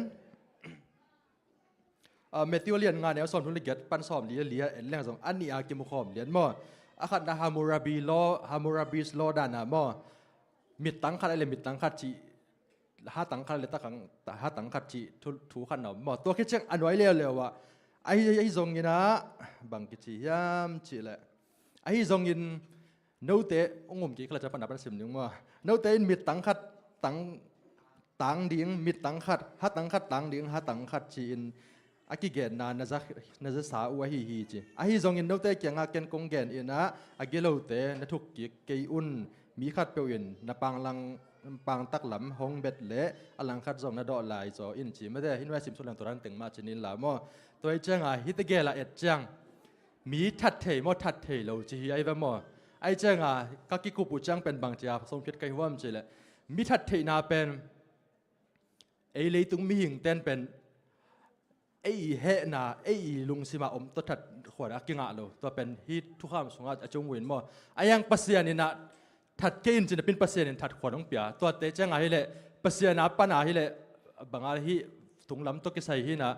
เมทิวเลียนงานเนี่ยสอนทุนลิเกตปันสอบเลียเอ็นแรงสองอันนี้อากิมุขอมเลียนมั่วอาคัดนะฮามูราบีโลฮามูราบีสโลดานะมั่วมิดตังคัดอะไรมิดตังคัดจีหาตังคัดเลยตะขังหาตังคัดจีถูขันหนอมั่วตัวคิดเช็คอันไว้เร็วว่าไอ้ทรงยินะบางกิจยามจีแหละไอ้ทรงยินโนเตองค์กี่ขลังจะปันดับปันสิมนึงมั่วโนเตมิดตังคัดตังดิ่งมิดตังคัดหาตังคัดตังดิ่งหาตังคัดจีนอากิเกนนาจะสาวฮีจีอาฮิซงอินโนเตเกียงอาเกนกงเกนอินะอากิโลเตนทุกกิเกยอุนมีขัดเปียนนปังลังปังตักหลำหงเบ็ดเละอลังขัดซองนดอลายจออินจีไม่ได้หินไว้สิมสุลังตัวนั้นตึงมาชนินละมั่วตัวเจ้งฮิตเกละเอ็ดจังมีทัดเทมอทัดเทโลจีไอ้บ้ามั่วไอ้เจ้งกักิกุปุจังเป็นบางจ้าทรงคิดไกหัวมจีเลยมีทัดเทนาเป็นไอ้เลยตุงมีหิงเต้นเป็นไอ้เฮน่ะไอ้ลุงสิมาอมตัวทัดขวดกิงะโลตัวเป็นฮิตทุกข้ามสงอาจงเวนมั่วไอ้ยังปัสยานี่นะทัดเกนจีนเป็นปัสยานี่ทัดขวดน้องเปียตัวเตจังไงเลยปัสยานะปัญหาเลยบางอะไรฮิถุงลำตัวกิใส่ฮินะ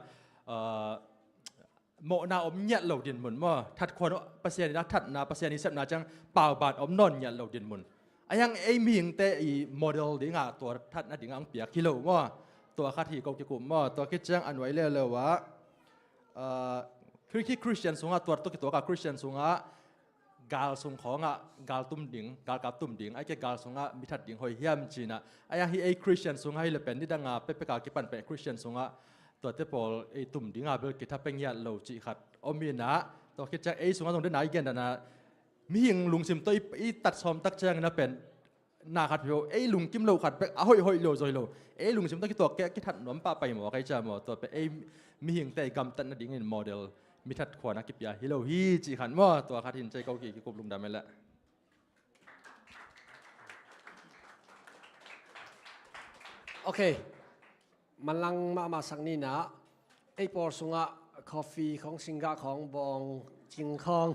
โมนาอมเนียเหลาดินมุนมั่วทัดขวดปัสยานี่นะทัดนาปัสยานี่เสพนาจังเปล่าบาดอมนอนเนียเหลาดินมุนไอ้ยังไอ้มีหิงเตอีโมเดลดิ่งตัวทัดนะดิ่งอังเปียกิโลมั่วตัวข้าที่กูจะกูมั่วตัวคิดจังอันไว้เลยว่าคือคริสเตียนสงฆ์ตัวกับคริสเตียนสงฆ์กาลสงของกาลตุ้มดิ่งกาลกับตุ้มดิ่งไอ้แกกาลสงฆ์มิถัดดิ่งหอยเฮียมจีน่ะไอ้ยังไอ้คริสเตียนสงฆ์ให้เลยเป็นนี่ดังเป๊ะกากิปันเป็นคริสเตียนสงฆ์ตัวเทปอลไอ้ตุ้มดิ่งเบลกิทับเป็นยาเหลาจีขัดอมีนะตัวคิดจังไอ้สงฆ์ตรงนี้ไหนกันนะมีหิงลุงซิมตัวไอ้ตัดซอมตักเจงนะเป็นนาขัดโยไอ้ลุงกิมโลขัดไปหอยโลจอยโลไอ้ลุงซิมตัวกี่ตัวแกกิทัดหนอมป้าไปหมอใครจะหมอตัวเป็นไอ้มีหิงแต่กำตันนั่นดิ่งเป็นโมเดลมีทัดขวานักกิบยาฮิโลฮีจีขันว่าตัวขัดหินใจเกากี่กุบลุงดำไปแล้วโอเคมันลังมาสักนี่นะไอ้ปอร์สุงะกาแฟของสิงคของบองจิงคอง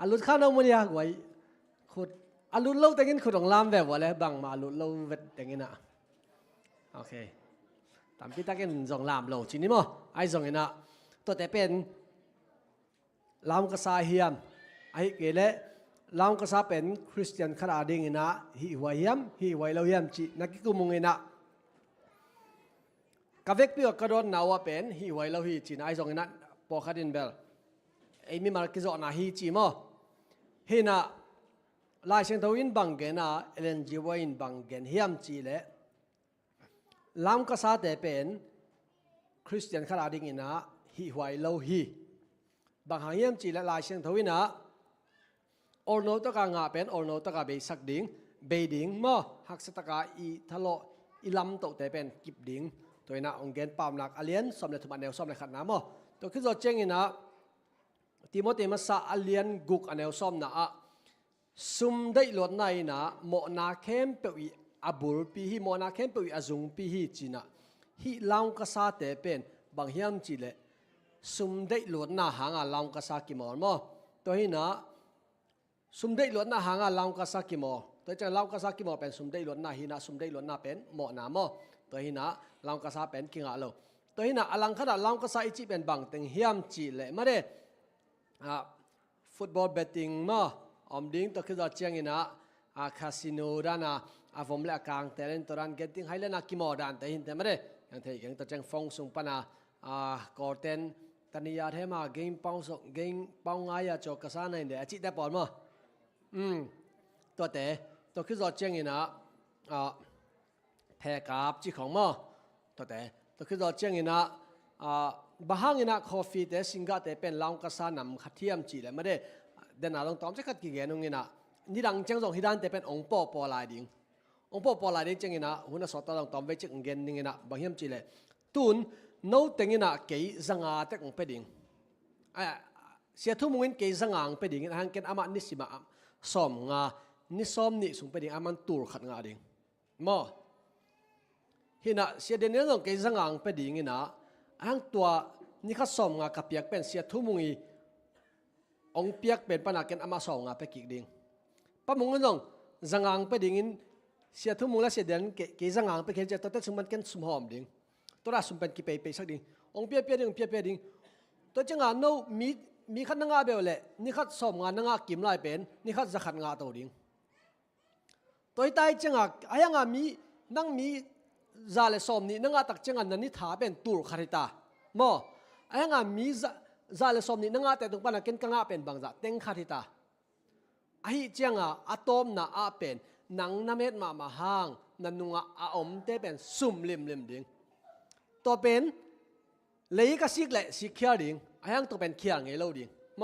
อาลุดข้าวน้ำมันยากไว้ขุดอาลุดเล่าแต่งินขุดของลามแบบว่าแล้วบังมาอาลุดเล่าเวทแต่งินนะโอเคตามพี่ตากินจงลามเล่าจีนี่มั้งไอ้จงเงินนะตัวแต่เป็นลามกษาเฮียมไอ้เกลเลลามกษาเป็นคริสเตียนขนาดดิ่งนะฮิวายมฮิวายเล่าเฮียมจีนักกิกุมุงเงินนะกาเวกพิโอคาร์ดอนนาวเป็นฮิวายเล่าฮีจีนไอ้จงเงินนะพอขัดินเบลไอ้มีมาร์กิโซนาฮีจีมั้งเฮน่ะลายเส้นทวินบังเกน่ะเอเลนจีวายน์บังเกนเฮียมจีเล่ลามกษาแต่เป็นคริสเตียนขนาดดิ่งนะฮิวายเล่าฮีบางหางเยี่ยมจีและลายเชียงทวินะออโนตกางาเป็นออโนตกาเบสักดิ่งเบดิ่งมั่วหักสตกาอีทะเลาะอีลำโตแต่เป็นกิบดิ่งตัวน่ะองเกนปามหลักอเลียนสมเด็จทุมันแนวสมเด็จขัดน้ำมั่วตัวขึ้นตัวเจงนะติโมเตมัสอเลียนกุกอเนวสมนะซุมได้หลดในนะโมนาเข้มเปวีอบุลปีฮีโมนาเข้มเปวีอจุงปีฮีจีนะฮีลาวกษาแต่เป็นบางเยี่ยมจีเลซุมได้หลวดหน้าหางลาวกษากิมอลมั้งตัวนี้นะซุมได้หลวดหน้าหางลาวกษากิมอลตัวจะลาวกษากิมอลเป็นซุมได้หลวดหน้าฮีนะซุมได้หลวดหน้าเป็นหมอนามั้งตัวนี้นะลาวกษาเป็นกิงอาโลตัวนี้นะอลังขนาดลาวกษาอีจีเป็นบางตึงเฮียมจีเลยมาเด้ฟุตบอลเบตติ้งมั้งอมดิ้งตัวคือตัวเชียงนะคาสิโนด้านผมเล่กลางแต่เล่นตัวนั้นเกตติ้งให้เล่นนักกิมอลด้านแต่หินแต่มาเด้ยังเที่ยงตัวเชียงฟงสุงปนาก่อเต้นตอนนี้ยาเทมาเกมป้องส่งเกมป้องง่ายจอกกระซ่าในเดียจิตได้ปอนมั้งตัวแต่ ตัวคือจอดเจียงนี่นะแพรกาบจีของหม้อตัวคือจอดเจียงนี่นะบางนี่นะกาแฟแต่สิงกาแต่เป็นลาวกษานำขัดเทียมจีเลยไม่ได้เดินหน้าลงตอมจะขัดกี่เกนตรงนี้นะนี่ดังเจียงจงฮิดันแต่เป็นองค์ปอลายดิ่งองค์ปอลายดิ่งเจียงนี่นะหุ่นสอดตาลงตอมไว้จิกเกนนี่นะบางเฮียมจีเลยตุนโน้ตเต็งนี่นะเกี่ยสังอาเต็งองค์เป็ดดิ่งเสียทุ่มเงินเกี่ยสังอาเป็ดดิ่งทางเกนอามันนิสิมาสอมงานิสอมนี่ส่งเป็ดดิ่งอามันตูร์ขัดงาดิ่งมั่วเห็นนะเสียเดนนี่ต้องเกี่ยสังอาเป็ดดิ่งนี่นะทางตัวนี่ขัดสอมงากับเปียกเป็นเสียทุ่มเงินองเปียกเป็นปนักเกนอามาสองงาไปกิกดิ่งป้ามุงนั่งสังอาเป็ดดิ่งเสียทุ่มเงินแล้วเสียเดนเกี่ยสังอาเป็ดเขียนจะตัวเต็มสมบัติเกนสมหอมดิ่งตัวราสุ่มเป็นกี่ไปสักดิ่งองเปียดิ่งเปียดิ่งตัวจังงานโน้มีขัดงาเบลเล่นี่ขัดสอมงานงากิมไล่เป็นนี่ขัดจะขัดงาตัวดิ่งตัวใต้จังงาไอ้ยังมีนั่งมีซาเลสอมนี่นั่งตักจังงานนี่ถาเป็นตูร์คาริตาโมไอ้ยังมีซาเลสอมนี่นั่งแต่ตรงปนักเกนกังอาเป็นบางจะเต็งคาริตาไอ้จังอะตอมน่ะอาเป็นนังน้ำเม็ดมาห่างนันนุงอาอมเตเป็นซุ่มลิมดิ่งตัวเป็นเลยก็สิกเละสิเขียดิ่งไอ้ยังตัวเป็นเขียงไงเราดิ่งโม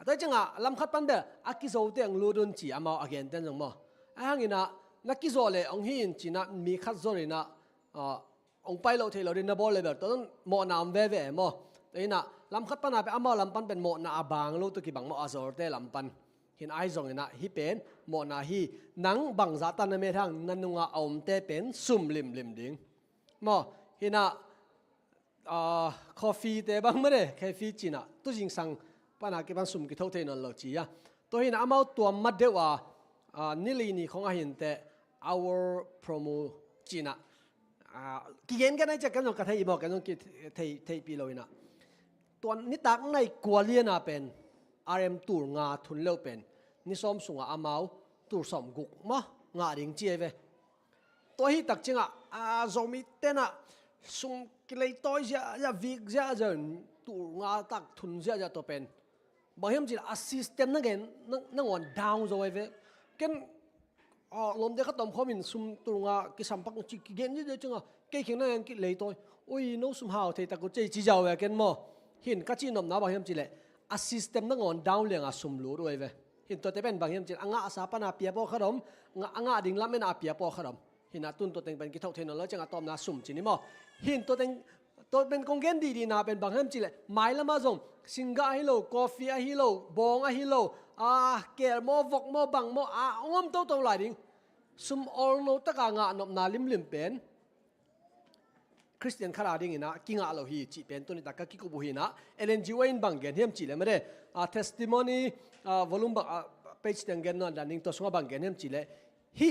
แต่จังอะลำคัดปันเดออากิโซเตียงลูดุนจีอามาอาเกนเต็นจังโมไอ้ยังนี่นะนักกิโซเลยองหินจีน่ะมีคัดโซเลยนะองไปเราเทเราเดินนับบอลเลยแบบตอนโมนามเว่โมแต่นี่นะลำคัดปันอาไปอามาลำปันเป็นโมนาบางลูตัวกี่บางโมอาโซเตลำปันเห็นไอ้จงนี่นะฮิเป็นโมนาฮีนังบางจัตันในเมทังนันนุงอาอมเตเป็นซุ่มลิมดิ่งโมเห็นนะกาแฟแต่บางไม่ได้กาแฟจีน่ะตัวจริงสั่งปนักเก็บสุ่มกิโตเทนนเราจีอ่ะตัวเห็นอามาตัวมัดเดว่านี่ลีนี่ของอาหินแต่ our promo จีน่ะกี่เย็นกันได้จากกันตรงกระเทียมบอกกันตรงกี่เทียปีเลยนะตัวนิตักในกัวเลียน่ะเป็น RM ตูร์งาทุนเลี้ยวเป็นนี่ซ้อมส่งอามาตูร์สอมกุกมะงาดิ่งเจี๊ยบตัวที่ตักจริงZomiเต้นส่งกิเลสตัวจะวิกจะตูร์งาตักทุนจะตัวเป็นบางทีมันจะ assistant นั่งเองนั่งวันดาวน์เลยกันลมเด็กเขาตอมเขาเป็นสุ่มตูร์งากิสัมปักจิกเกนนี่เดี๋ยวจังเกี่ยงนั่งกิเลสตัวโอ้ยน้องสุ่มหาวเทตะกุใจจีเจ้าเวกันมั้งเห็นกัจจินนำน้าบางทีมันจะเลย assistant นั่งวันดาวน์เลี้ยงสุ่มรู้ด้วยเว้เห็นตัวแต่เป็นบางทีมันจะอ่างอาสาปนาเปียปอขนมอ่างอาดิ่งล้ำไม่นาเปียปอขนมเห็นตุนตัวเต็งเป็นกิเท่าเทนแล้วจังตอมนาสุ่มจีนี่มั้งเห็นตัวเต็งตัวเป็นกงเกนดีนาเป็นบางทีมันจะเลยหมายละมาส่งสิงกาฮิโลกาแฟฮิโลบองฮิโลเกลโมวกโมบังโมอ้อมตัวหลายดิ่งซุมออลโนตะกางานบนาลิมเป็นคริสเตียนขราดิ่งนะกิงอาโลฮีจีเป็นตัวนี้ตะกกิกุบุฮีนะเอเลนจิวอินบังเกนเฮียมจีเลยไม่ได้testimony volume เพจเต็งเกนนั่นดันนิ่งตัวสงบังเกนเฮียมจีเลยฮี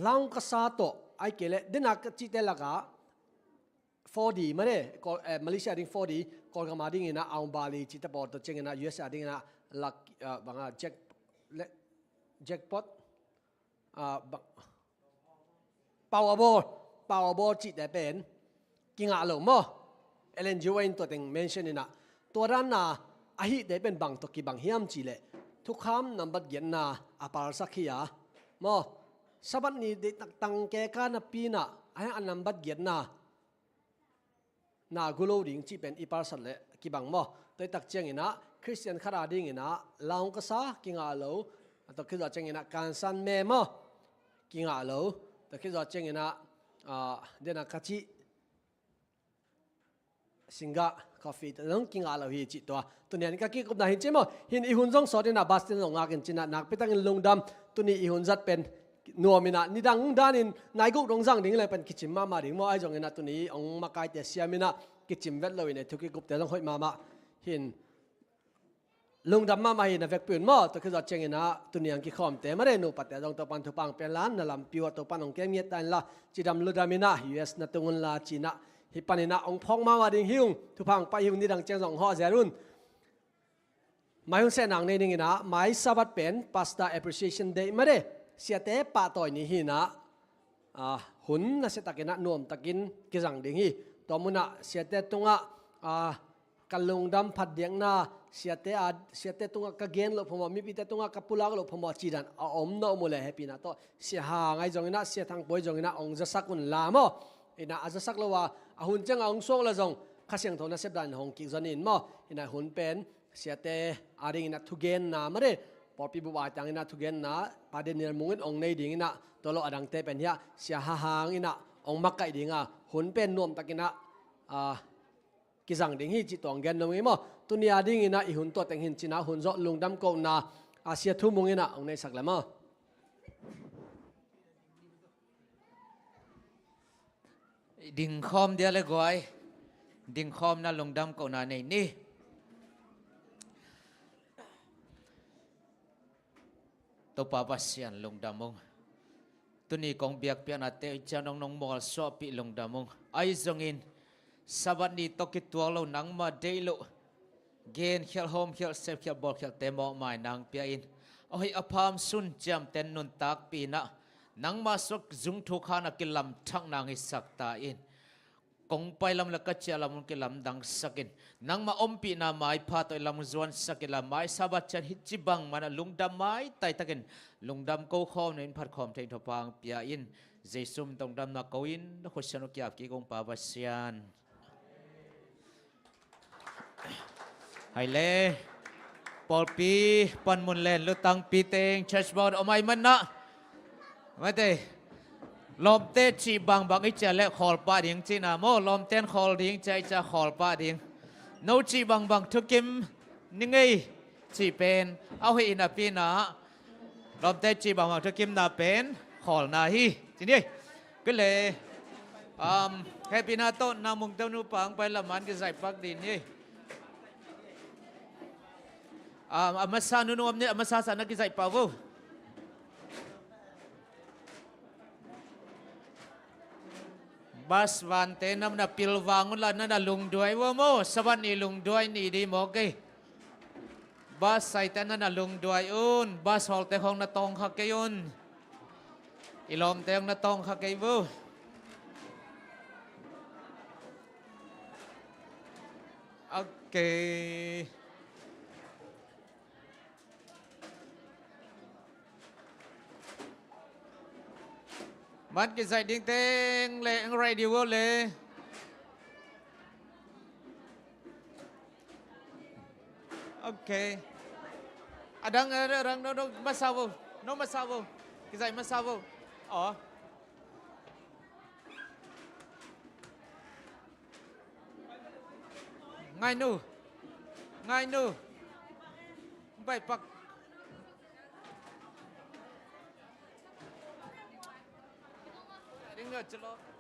ลาวกษาโตไอเกลเดนักจีเตลกา 4D ไม่ได้มาเลเซียดิ่ง 4D กอลกามาดิ่งนะเอาบาลีจีตปอร์ตเจงนะ US ดิ่งนะลักบางแจ็คพอตปาวบอลจีแต่เป็นกิงอาโลมั้งเอเลนจิวอินตัวเต็งเมนชั่นนี่นะตัวนั้นนะอาฮิได้เป็นบางตัวกี่บางเฮียมจีเลยทุกคำนำบัดเย็นนะอาปาร์สักขี้อ่ะมั้งสบัดนี้ได้ตั้งแก่การปีน่ะไอ้อันนำบัดเย็นนะกุโลดิ่งจีเป็นอีปาร์สัตเลยกี่บางมั้งตัวตักเจียงนี่นะคริสเตียนขราดิ่งนี่นะลาวก็ซากิงอาโลตัวคิดว่าเจียงนี่นะการสันเมมั้งกิงอาโลตัวคิดว่าเจียงนี่นะเดนักกัจจิสิงกากาแฟแต่ต้องกินอะไรฮีจิตัวนี้ก็กี่กบนาหินเจมอหินอีหุ่นจงสอดนะบาสเตนลงอากินจินะนักไปตั้งลงดำตัวนี้อีหุ่นจัดเป็นนัวมินะนี่ดังด้านินนายกุกรงจังดิ่งเลยเป็นกิจิมมาดิ่งมั่วไอ้จงนะตัวนี้องมาไกแต่เสียมินะกิจิมเวทเลยเนี่ยทุกกบแต่ต้องห้อยมาหินลงดำมาหินนะเวกปืนมั่วตัวคือจะเจงนะตัวนี้ยังกี่ข้อมแต่ไม่ได้นูปัดแต่ต้องตัวปันทุปังเป็นล้านนั่นลำปิวตัวปันองแกมีตันละจีดำลุดามินะ US นะตัวเงินละจีนะฮิปานินะองพองมาว่าดิ่งหิวทุพังไปหิวนี่ดังเจงสองห่อเจรุนหมายหุ่นเสนังในนี่นะหมายสับัดเป็น Pasta Appreciation Day ไม่ได้เสียแต่ป่าต่อยนี่หินะหุ่นน่ะเสตักินะนวมตะกินกิจังดิ่งหิตัวมุนะเสียแต่ตรงกันลงดำผัดเดียงนา sia te tunga ka gen lo phoma mi pi te tunga ka pulak lo phoma chi dan a om no mo le happy na to sia ha ngai jong ina sia thang poi jong ina ong ja sak un la mo ina a ja sak lo wa a hun chang ong song la jong kha siang thona sep dan hong ki zon in mo ina hun pen sia te a ring ina thu gen na ma re por pi bu wa tang ina thu gen na pa de nir mungin ong nei ding ina to lo adang te pen ya sia ha hang ina ong mak kai ding a hun pen nom takina a ki jang ding hi chi tong gen no mi mo tunia ding ina I hun to teng hin china hun zo lungdam ko na asia thu mung ina ong nei sak lama ding khom dia le goi ding khom na lungdam ko na nei ni to pa pasian lungdamong tuni kong biak pian ate chanong nong mol so pi lungdamong ai zongin sabat ni tokit tualo nang ma deilo gen khel hom khel sep khel bol khel temo mai nang pia in oi apam sun jam ten nun tak pi na nang ma sok zung thu khana kilam thang nang I sakta in kong pai lam la ka chalam kilam dang sakin nang ma ompi na mai pha toi lam zuan sakila mai sabat chan hichibang mana lungdam mai tai takin lungdam ko khom nen phat khom thein thopang pia in jesum tong dam na koin khoshanu kya ki kong pa basian hai le pol pi pan mun len lu tang pi teng church board omai man na mate lom te chi bang bang I cha le khol pa ding chi na mo lom ten khol ding chai cha khol pa ding no chi bang bang thukim ningai chi pen au hi na pi na lom te chi bang bang thukim na pen khol na hi chi ni cái le happy na to na mung tau nu pang pai la man cái giải pak din ni amasa nu nu amne amasa sa na cái giải pa vô bas van te nam na pilwangun la na lung duai wo mo saban ni lung duai ni di mo ke bas sai ta na lung duai un bas hol te hong na tong kha ke un ilom te na tong kha ke wo okay man cái giải đinh tên lệ radio lệ okay đang nó massage nó massage cái giải massage ngay nu vậy pak Dengar celok.